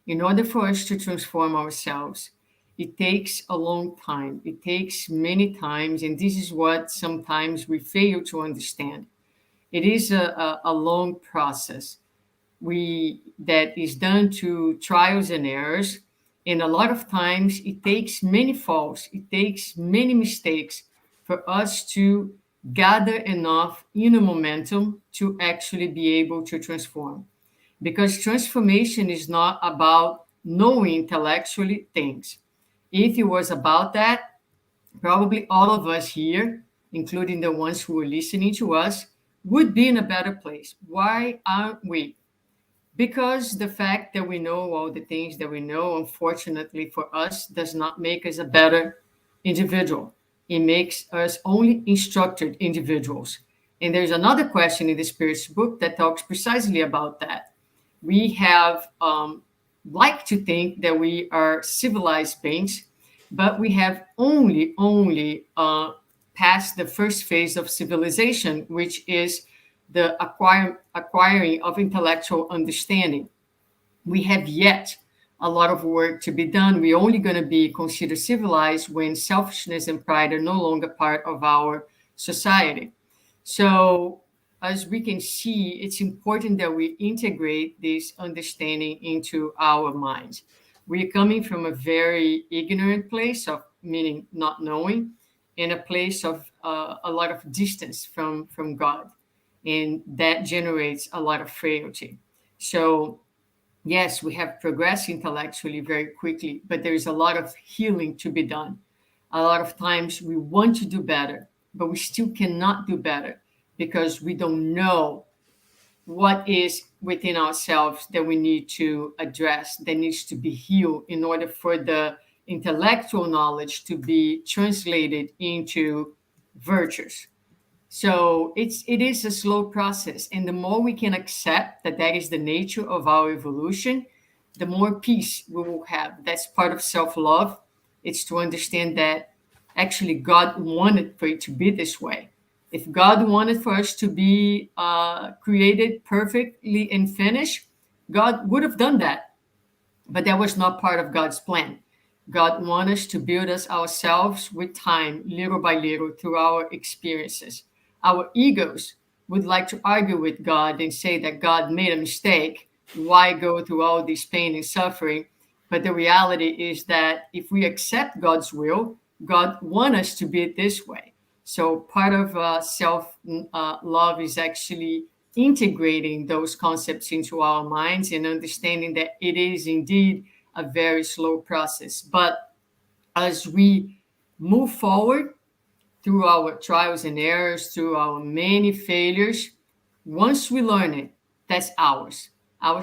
In order for us to transform ourselves, it takes a long time. It takes many times, and this is what sometimes we fail to understand. It is a long process that is done through trials and errors, and a lot of times it takes many falls, it takes many mistakes for us to gather enough inner momentum to actually be able to transform. Because transformation is not about knowing intellectually things. If it was about that, probably all of us here, including the ones who are listening to us, would be in a better place. Why aren't we? Because the fact that we know all the things that we know, unfortunately for us, does not make us a better individual. It makes us only instructed individuals. And there's another question in the Spirit's book that talks precisely about that. We have like to think that we are civilized beings, but we have only passed the first phase of civilization, which is the acquiring of intellectual understanding. We have yet a lot of work to be done. We're only going to be considered civilized when selfishness and pride are no longer part of our society. So, as we can see, it's important that we integrate this understanding into our minds. We're coming from a very ignorant place of meaning not knowing, in a place of a lot of distance from God. And that generates a lot of frailty. So, yes, we have progressed intellectually very quickly, but there's a lot of healing to be done. A lot of times we want to do better, but we still cannot do better because we don't know what is within ourselves that we need to address, that needs to be healed in order for the intellectual knowledge to be translated into virtues. So it is a slow process. And the more we can accept that that is the nature of our evolution, the more peace we will have. That's part of self-love. It's to understand that actually God wanted for it to be this way. If God wanted for us to be created perfectly and finished, God would have done that. But that was not part of God's plan. God wants us to build us ourselves with time, little by little, through our experiences. Our egos would like to argue with God and say that God made a mistake. Why go through all this pain and suffering? But the reality is that if we accept God's will, God wants us to be this way. So part of self-love is actually integrating those concepts into our minds and understanding that it is indeed a very slow process. But as we move forward through our trials and errors, through our many failures, once we learn it, that's ours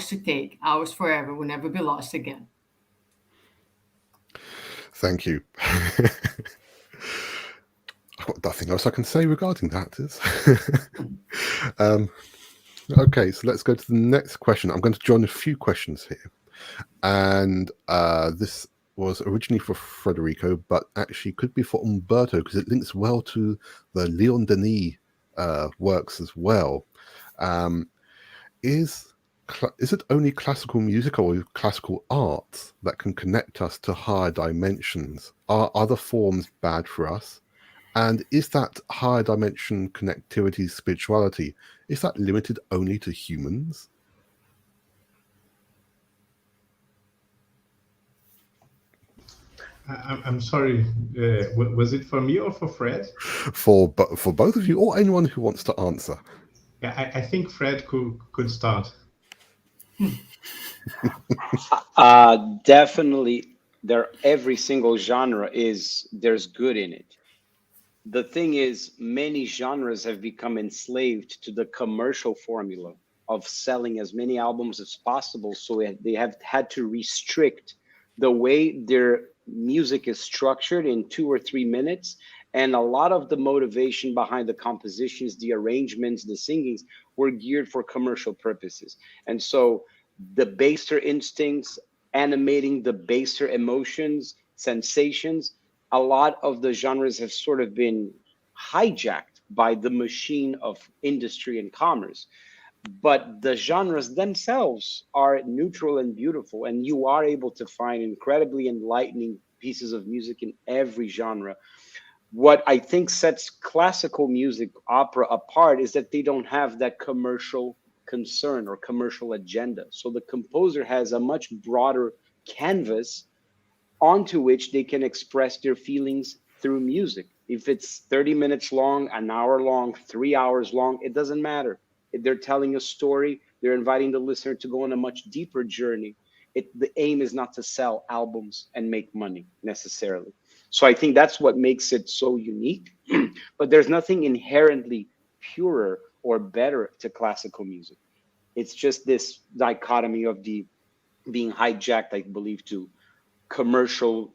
to take, ours forever, will never be lost again. Thank you. I've got nothing else I can say regarding that. Okay, so let's go to the next question. I'm going to join a few questions here. And this was originally for Frederico, but actually could be for Umberto because it links well to the Leon Denis works as well. Is it only classical music or classical arts that can connect us to higher dimensions? Are other forms bad for us? And is that higher dimension connectivity, spirituality, is that limited only to humans? I'm sorry, was it for me or for Fred? For both of you, or anyone who wants to answer. Yeah, I think Fred could start. Definitely, every single genre there's good in it. The thing is, many genres have become enslaved to the commercial formula of selling as many albums as possible. So they have had to restrict the way their music is structured in 2 or 3 minutes. And a lot of the motivation behind the compositions, the arrangements, the singings were geared for commercial purposes. And so the baser instincts, animating the baser emotions, sensations, a lot of the genres have sort of been hijacked by the machine of industry and commerce. But the genres themselves are neutral and beautiful, and you are able to find incredibly enlightening pieces of music in every genre. What I think sets classical music, opera, apart is that they don't have that commercial concern or commercial agenda. So the composer has a much broader canvas onto which they can express their feelings through music. If it's 30 minutes long, an hour long, 3 hours long, it doesn't matter. If they're telling a story, they're inviting the listener to go on a much deeper journey. The aim is not to sell albums and make money necessarily. So I think that's what makes it so unique. But there's nothing inherently purer or better to classical music. It's just this dichotomy of being hijacked, I believe, to commercial,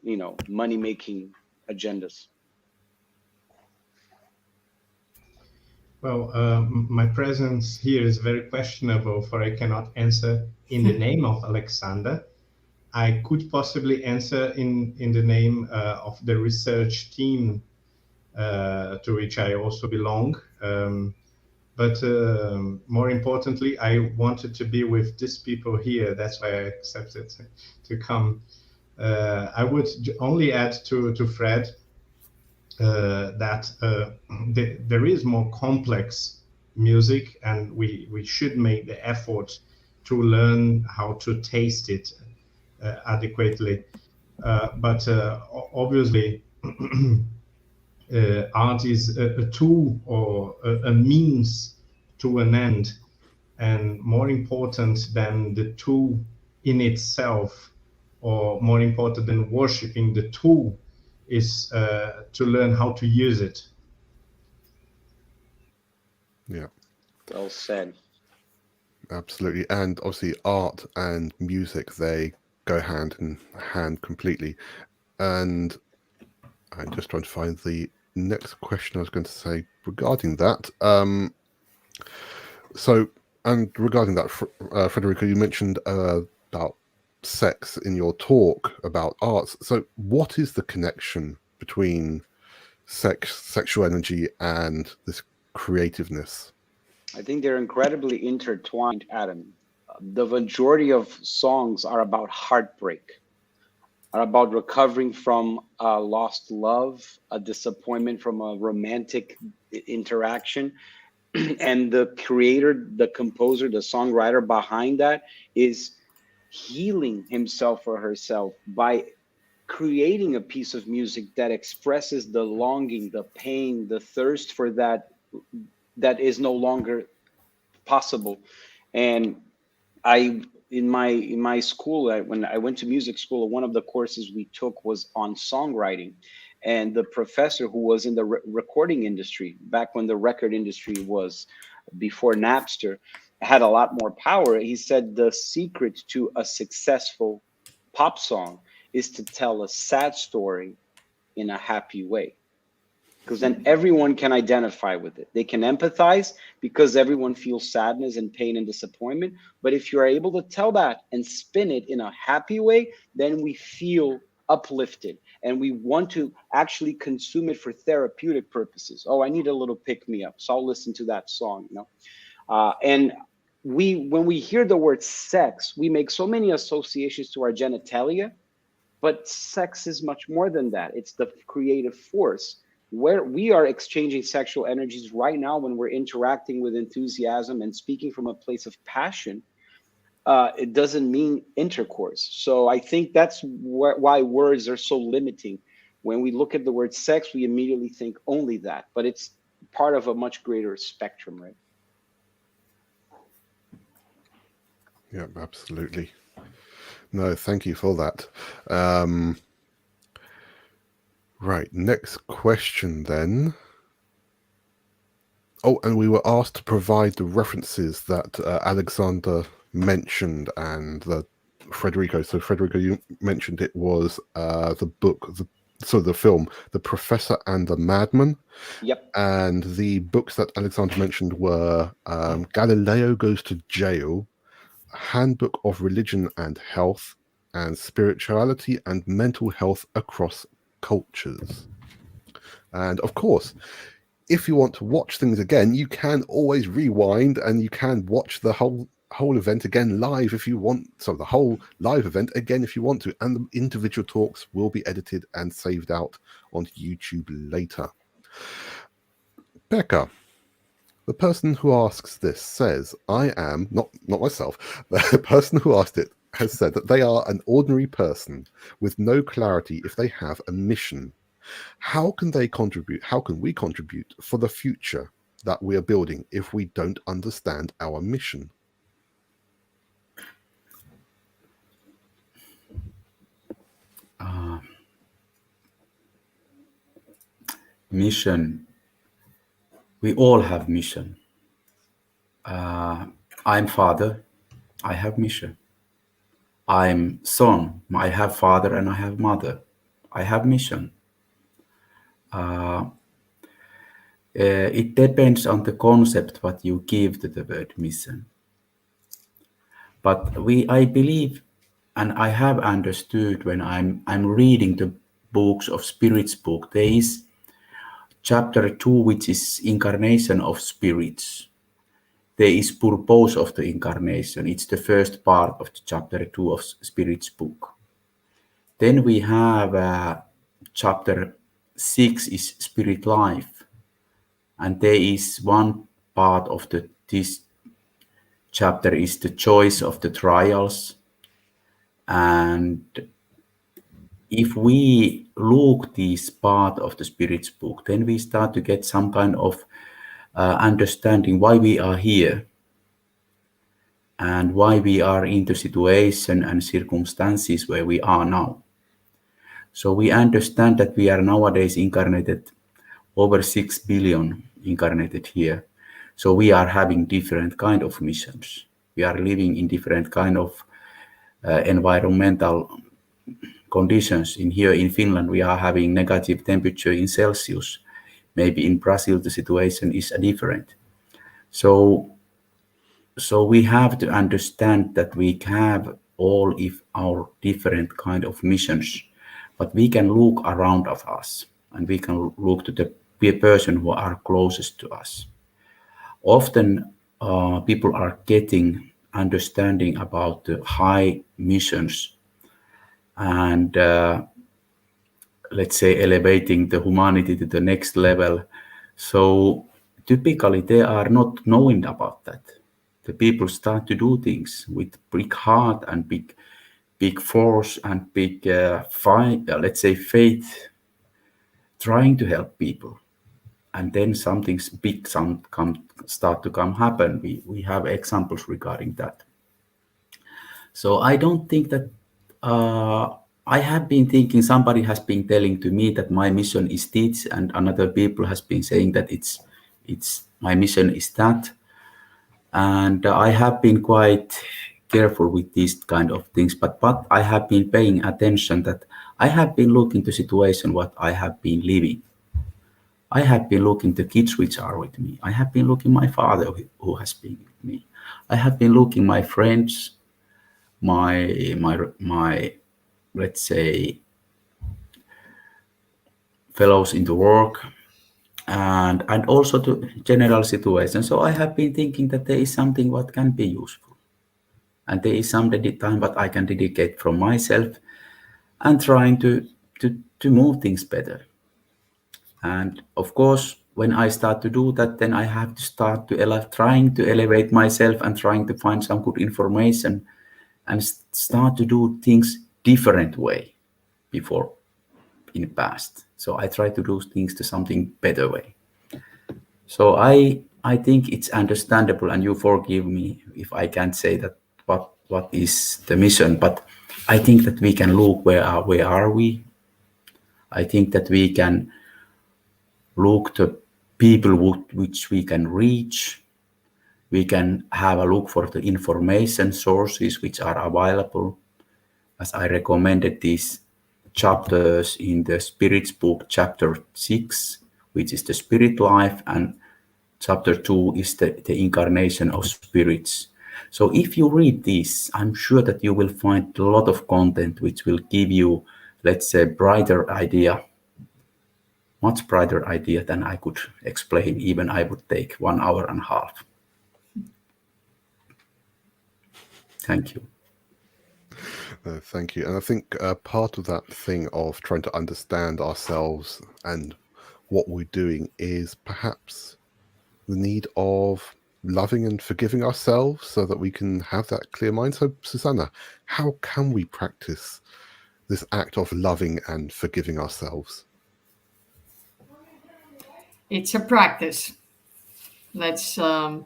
money-making agendas. Well, my presence here is very questionable, for I cannot answer in the name of Alexander. I could possibly answer in the name of the research team to which I also belong. But more importantly, I wanted to be with these people here. That's why I accepted to come. I would only add to Fred that there is more complex music, and we should make the effort to learn how to taste it adequately. But obviously, art is a tool or a means to an end, and more important than the tool in itself, or more important than worshiping the tool, is to learn how to use it. Yeah. Well said. Absolutely. And obviously art and music, they go hand in hand completely. And I'm just trying to find the next question I was going to say regarding that. And regarding that, Frederico, you mentioned about sex in your talk about arts. So what is the connection between sexual energy and this creativeness? I think they're incredibly intertwined, Adam. The majority of songs are about heartbreak, are about recovering from a lost love, a disappointment from a romantic interaction. And the creator, the composer, the songwriter behind that is healing himself or herself by creating a piece of music that expresses the longing, the pain, the thirst for that is no longer possible. And in my school, when I went to music school, one of the courses we took was on songwriting. And the professor, who was in the recording industry back when the record industry was before Napster, had a lot more power. He said the secret to a successful pop song is to tell a sad story in a happy way, because then everyone can identify with it. They can empathize because everyone feels sadness and pain and disappointment. But if you're able to tell that and spin it in a happy way, then we feel uplifted and we want to actually consume it for therapeutic purposes. Oh, I need a little pick me up, so I'll listen to that song, and when we hear the word sex, we make so many associations to our genitalia, but sex is much more than that. It's the creative force where we are exchanging sexual energies right now when we're interacting with enthusiasm and speaking from a place of passion, it doesn't mean intercourse. So I think that's why words are so limiting. When we look at the word sex, we immediately think only that, but it's part of a much greater spectrum, right? Yeah, absolutely. No, thank you for that. Right, next question then. Oh, and we were asked to provide the references that Alexander mentioned and Frederico. So Frederico, you mentioned it was the book, the film, The Professor and the Madman. Yep. And the books that Alexander mentioned were Galileo Goes to Jail, Handbook of Religion and Health, and Spirituality and Mental Health Across Cultures. And of course, if you want to watch things again, you can always rewind and you can watch the whole event again live if you want. So the whole live event again if you want to, and the individual talks will be edited and saved out on YouTube later. Pekka, the person who asks this says, I am, not myself, the person who asked it has said that they are an ordinary person with no clarity if they have a mission. How can they contribute? How can we contribute for the future that we are building if we don't understand our mission? Mission. We all have mission. I'm father. I have mission. I'm son. I have father and I have mother. I have mission. It depends on the concept what you give to the word mission. But I believe, and I have understood when I'm reading the books of Spirit's book, there is chapter 2, which is incarnation of spirits. There is purpose of the incarnation. It's the first part of the chapter 2 of Spirit's book. Then we have chapter 6 is spirit life. And there is one part of this chapter is the choice of the trials. And if we look this part of the Spirit's book, then we start to get some kind of understanding why we are here and why we are in the situation and circumstances where we are now. So we understand that we are nowadays incarnated over 6 billion incarnated here. So we are having different kind of missions. We are living in different kind of environmental conditions. Here in Finland, we are having negative temperature in Celsius. Maybe in Brazil, the situation is different. So we have to understand that we have all our different kind of missions, but we can look around of us and we can look to the person who are closest to us. Often people are getting understanding about the high missions and let's say elevating the humanity to the next level. So typically they are not knowing about that. The people start to do things with big heart and big force and big let's say faith, trying to help people. And then something big start to happen. We have examples regarding that. So I don't think that I have been thinking somebody has been telling to me that my mission is this, and another people has been saying that it's my mission is that. And I have been quite careful with these kind of things, but I have been paying attention that I have been looking to situation what I have been living. I have been looking the kids which are with me. I have been looking my father who has been with me. I have been looking my friends, my let's say fellows in the work, and also to general situation. So I have been thinking that there is something what can be useful, and there is some time what I can dedicate from myself and trying to move things better. And of course, when I start to do that, then I have to start to trying to elevate myself and trying to find some good information and start to do things different way before in the past. So I try to do things to something better way. So I think it's understandable, and you forgive me if I can't say that what is the mission, but I think that we can look where are we. I think that we can look to people which we can reach. We can have a look for the information sources which are available. As I recommended these chapters in the Spirit's book, chapter 6, which is the spirit life, and chapter 2 is the incarnation of spirits. So if you read this, I'm sure that you will find a lot of content which will give you, let's say, brighter idea, much brighter idea than I could explain. Even I would take 1 hour and a half. Thank you. Thank you. And I think part of that thing of trying to understand ourselves and what we're doing is perhaps the need of loving and forgiving ourselves so that we can have that clear mind. So, Suzana, how can we practice this act of loving and forgiving ourselves? It's a practice. Let's start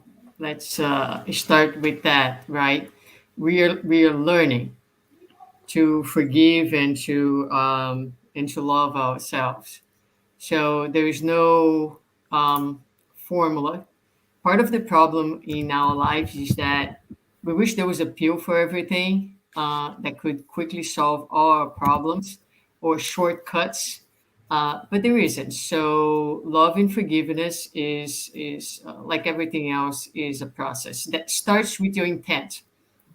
with that, right? We are learning to forgive and to love ourselves. So there is no formula. Part of the problem in our lives is that we wish there was a pill for everything that could quickly solve all our problems or shortcuts, but there isn't. So love and forgiveness is like everything else, is a process that starts with your intent.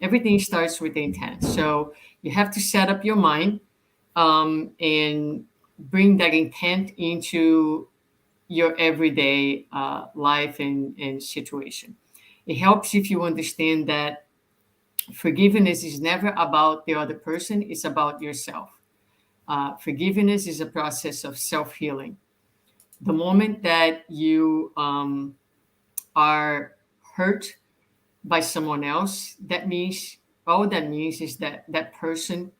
Everything starts with the intent. So you have to set up your mind and bring that intent into your everyday life and situation. It helps if you understand that forgiveness is never about the other person, it's about yourself. Forgiveness is a process of self-healing. The moment that you are hurt by someone else, all that means is that that person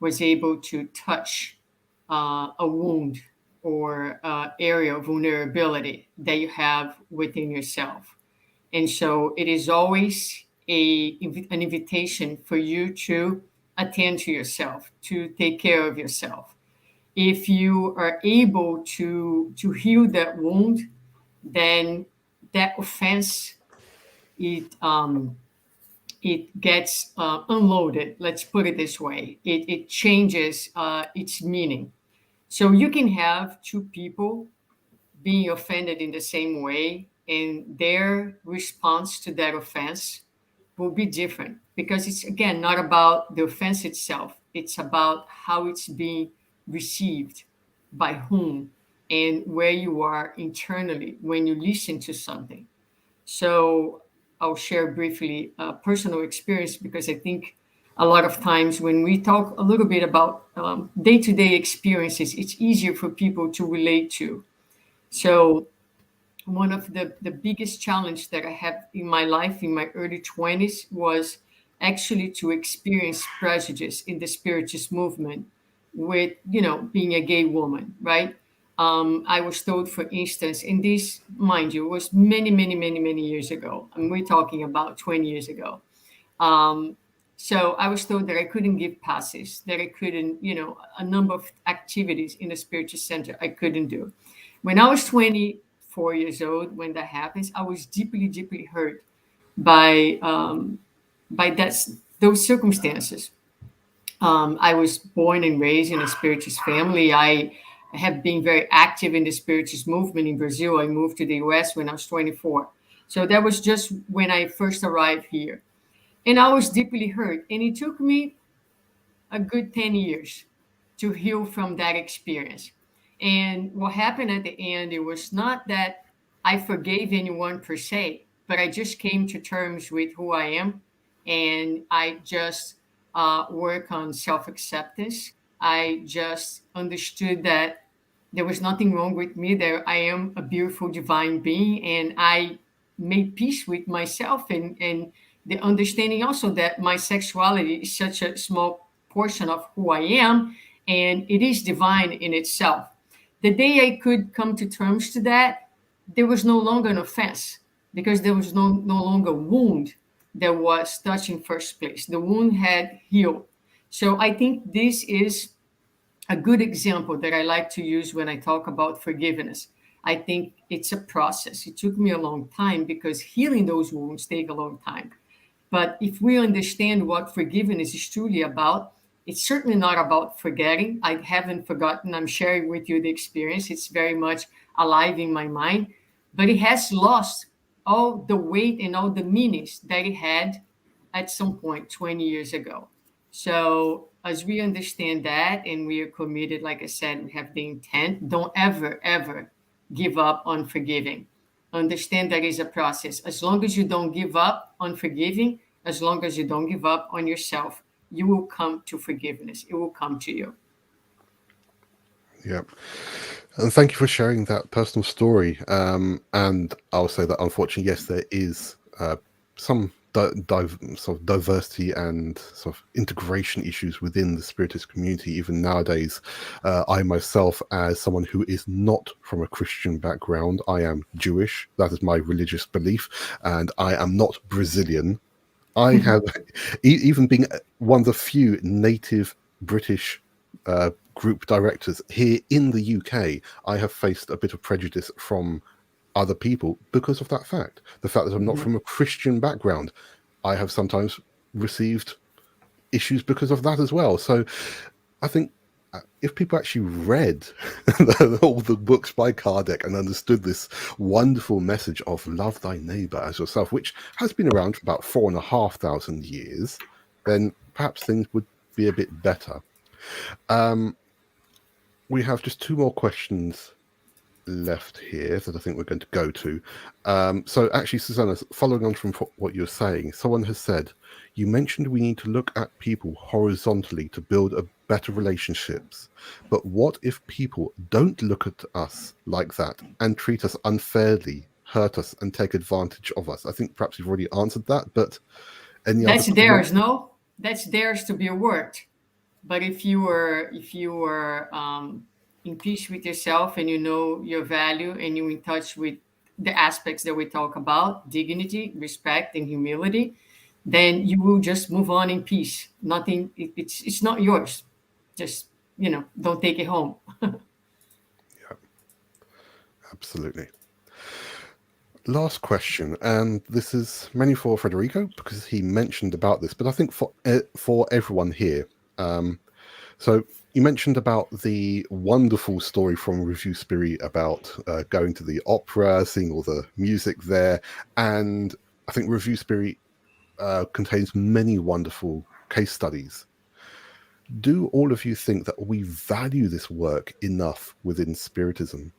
was able to touch a wound or area of vulnerability that you have within yourself. And so it is always an invitation for you to attend to yourself, to take care of yourself. If you are able to heal that wound, then that offense, it gets unloaded. Let's put it this way. It changes its meaning. So you can have two people being offended in the same way, and their response to that offense will be different, because it's, again, not about the offense itself. It's about how it's being received, by whom, and where you are internally when you listen to something. So I'll share briefly a personal experience, because I think a lot of times when we talk a little bit about day-to-day experiences, it's easier for people to relate to. So one of the biggest challenge that I had in my life in my early 20s was actually to experience prejudice in the Spiritist movement with, being a gay woman, right? I was told, for instance, and this, mind you, was many, many, many, many years ago. And we're talking about 20 years ago. So I was told that I couldn't give passes, that I couldn't, a number of activities in the Spiritist Center I couldn't do. When I was 24 years old, when that happens, I was deeply, deeply hurt by those circumstances. I was born and raised in a Spiritist family. I have been very active in the Spiritist movement in Brazil. I moved to the US when I was 24. So that was just when I first arrived here. And I was deeply hurt. And it took me a good 10 years to heal from that experience. And what happened at the end, it was not that I forgave anyone per se, but I just came to terms with who I am. And I just work on self-acceptance. I just understood that There was nothing wrong with me. There I am a beautiful divine being, and I made peace with myself and the understanding also that my sexuality is such a small portion of who I am, and it is divine in itself. The day I could come to terms to that, there was no longer an offense because there was no longer wound that was touched in first place. The wound had healed. So I think this is a good example that I like to use when I talk about forgiveness. I think it's a process. It took me a long time because healing those wounds take a long time. But if we understand what forgiveness is truly about, it's certainly not about forgetting. I haven't forgotten. I'm sharing with you the experience. It's very much alive in my mind, but it has lost all the weight and all the meanings that it had at some point 20 years ago. So as we understand that and we are committed, like I said, we have the intent, don't ever give up on forgiving. Understand that is a process. As long as you don't give up on forgiving, as long as you don't give up on yourself, you will come to forgiveness. It will come to you. Yeah. And thank you for sharing that personal story. And I'll say that, unfortunately, yes, there is some sort of diversity and sort of integration issues within the Spiritist community, even nowadays. I myself, as someone who is not from a Christian background, I am Jewish. That is my religious belief. And I am not Brazilian. I have, even being one of the few native British group directors here in the UK, I have faced a bit of prejudice from other people because of that fact. The fact that I'm not from a Christian background, I have sometimes received issues because of that as well. So I think if people actually read all the books by Kardec and understood this wonderful message of love thy neighbor as yourself, which has been around for about 4,500 years, then perhaps things would be a bit better. We have just two more questions left here that I think we're going to go to. So actually, Suzana, following on from what you're saying, someone has said, you mentioned we need to look at people horizontally to build a better relationships. But what if people don't look at us like that and treat us unfairly, hurt us and take advantage of us? I think perhaps you've already answered that, but any That's other theirs, no? That's theirs to be worked. But if you were in peace with yourself and you know your value and you're in touch with the aspects that we talk about, dignity, respect, and humility, then you will just move on in peace. Nothing, it's not yours. Just, don't take it home. Yeah, absolutely. Last question, and this is mainly for Frederico because he mentioned about this, but I think for everyone here. So you mentioned about the wonderful story from Revue Spirit about going to the opera, seeing all the music there, and I think Revue Spirit contains many wonderful case studies. Do all of you think that we value this work enough within Spiritism?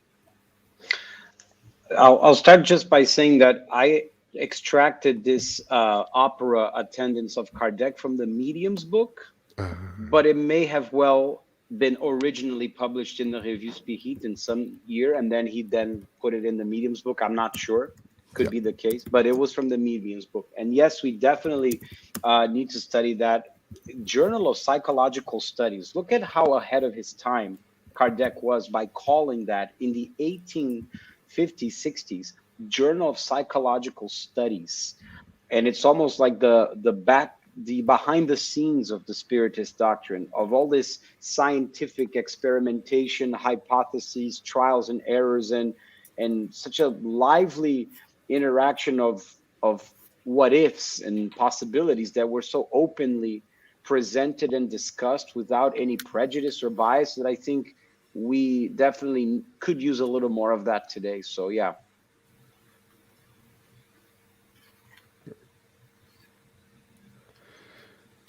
I'll start just by saying that I extracted this opera attendance of Kardec from the Medium's book, but it may have well been originally published in the Revue Spirit in some year, and then he put it in the Medium's book. I'm not sure. Could be the case, but it was from the Medium's book. And yes, we definitely need to study that. Journal of Psychological Studies. Look at how ahead of his time Kardec was by calling that in the 1850s, 60s, Journal of Psychological Studies. And it's almost like the behind the scenes of the Spiritist doctrine, of all this scientific experimentation, hypotheses, trials and errors, and such a lively interaction of what ifs and possibilities that were so openly presented and discussed without any prejudice or bias, that I think we definitely could use a little more of that today. So yeah.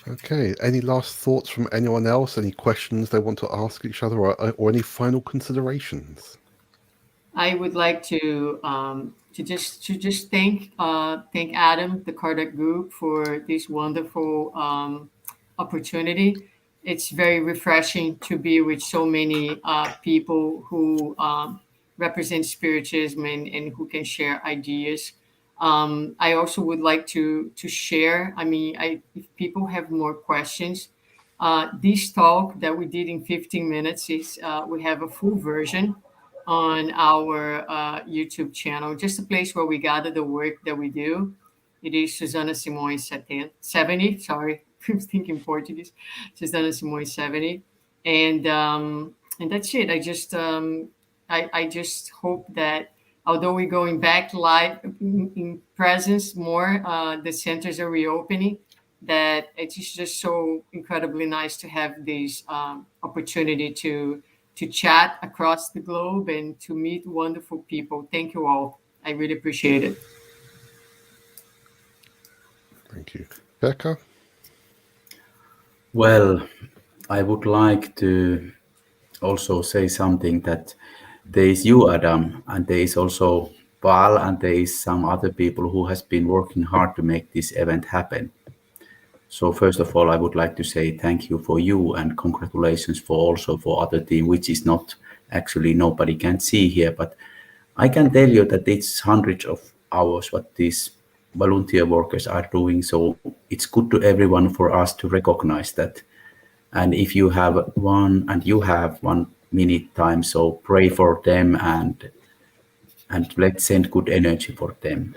Okay, any last thoughts from anyone else? Any questions they want to ask each other, or any final considerations? I would like to just thank Adam, the Kardec Group, for this wonderful opportunity, it's very refreshing to be with so many people who represent Spiritism and who can share ideas. I also would like to share. I mean, if people have more questions, this talk that we did in 15 minutes is we have a full version on our YouTube channel, just a place where we gather the work that we do. It is Suzana Simões 70. Sorry, I'm thinking Portuguese. Suzana Simões 70, and that's it. I just hope that although we're going back live in presence more, the centers are reopening. That it's just so incredibly nice to have this opportunity to chat across the globe and to meet wonderful people. Thank you all. I really appreciate it. Thank you. Pekka? Well, I would like to also say something that there is you, Adam, and there is also Paul, and there is some other people who has been working hard to make this event happen. So first of all, I would like to say thank you for you and congratulations for also for other team, which is not actually nobody can see here, but I can tell you that it's hundreds of hours what these volunteer workers are doing. So it's good to everyone for us to recognize that. And if you have one and you have 1 minute time, so pray for them and let's send good energy for them.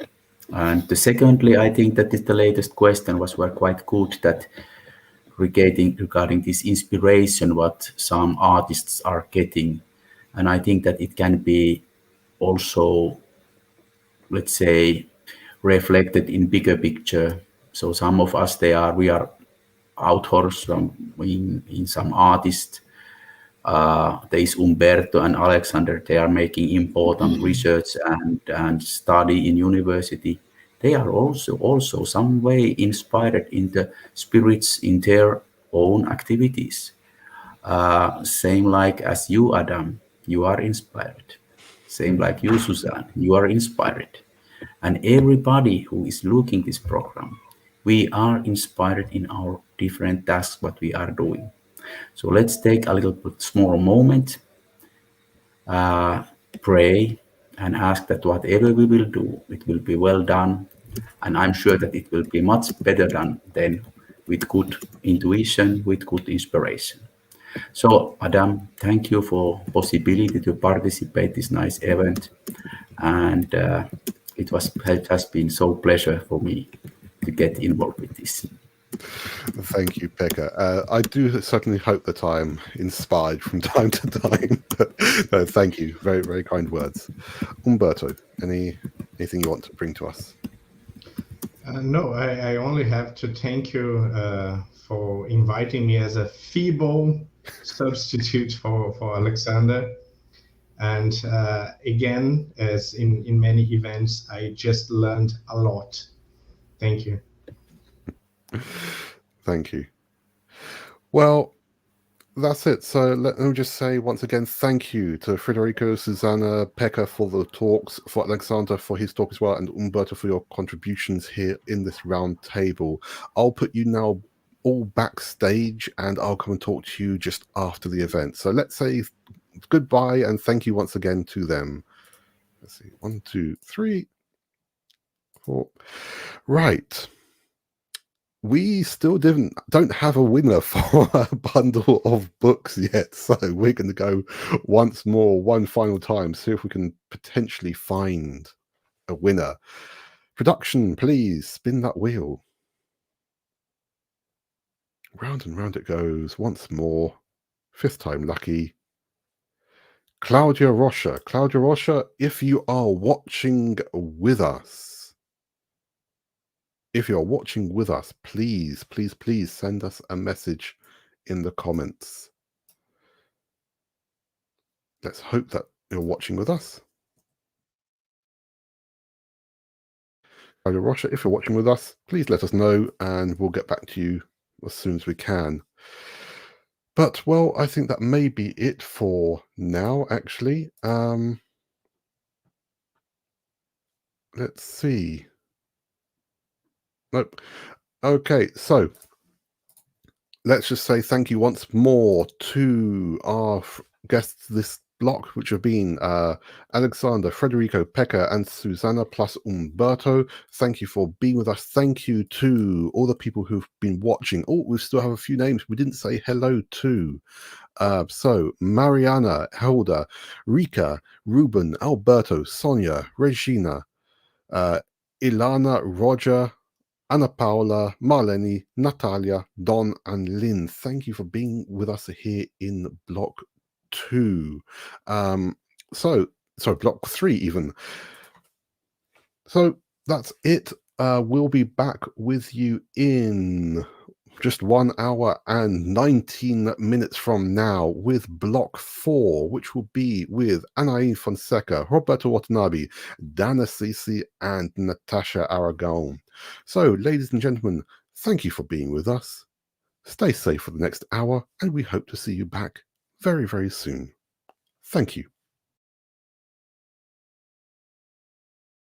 And secondly, I think that the latest question were quite good, that regarding this inspiration what some artists are getting. And I think that it can be also, let's say, reflected in bigger picture. So some of us, we are authors in some artists. There is Umberto and Alexander. They are making important research and study in university. They are also some way inspired in the spirits in their own activities. Same like as you, Adam, you are inspired. Same like you, Suzanne, you are inspired. And everybody who is looking this program, we are inspired in our different tasks what we are doing. So let's take a little bit small moment, pray and ask that whatever we will do, it will be well done. And I'm sure that it will be much better done than with good intuition, with good inspiration. So Adam, thank you for possibility to participate this nice event. And it has been so pleasure for me to get involved with this. Thank you, Pekka. I do certainly hope that I'm inspired from time to time. No, thank you. Very, very kind words. Umberto, anything you want to bring to us? No, I only have to thank you for inviting me as a feeble substitute for Alexander. And again, as in many events, I just learned a lot. Thank you. Thank you. Well, that's it. So let me just say once again, thank you to Frederico, Suzana, Pekka for the talks, for Alexander for his talk as well, and Umberto for your contributions here in this round table. I'll put you now all backstage and I'll come and talk to you just after the event. So let's say goodbye and thank you once again to them. Let's see, 1, 2, 3, 4. Right. We still don't have a winner for a bundle of books yet, so we're going to go once more, one final time, see if we can potentially find a winner. Production, please spin that wheel. Round and round it goes once more. 5th time lucky. Claudia Rocha. Claudia Rocha, if you are watching with us, please, please, please send us a message in the comments. Let's hope that you're watching with us. Rocha, if you're watching with us, please let us know and we'll get back to you as soon as we can. But, well, I think that may be it for now, actually. Let's see. Nope. Okay, so let's just say thank you once more to our guests this block, which have been Alexander, Frederico, Pekka, and Suzana, plus Umberto. Thank you for being with us. Thank you to all the people who've been watching. Oh, we still have a few names we didn't say hello to. So Mariana, Helda, Rika, Ruben, Alberto, Sonia, Regina, Ilana, Roger, Anna Paula, Marlene, Natalia, Don, and Lynn. Thank you for being with us here in block 2. Block 3 even. So that's it. We'll be back with you in just 1 hour and 19 minutes from now with block 4, which will be with Anaï Fonseca, Roberto Watanabe, Dana Sisi, and Natasha Aragon. So, ladies and gentlemen, thank you for being with us. Stay safe for the next hour, and we hope to see you back very, very soon. Thank you.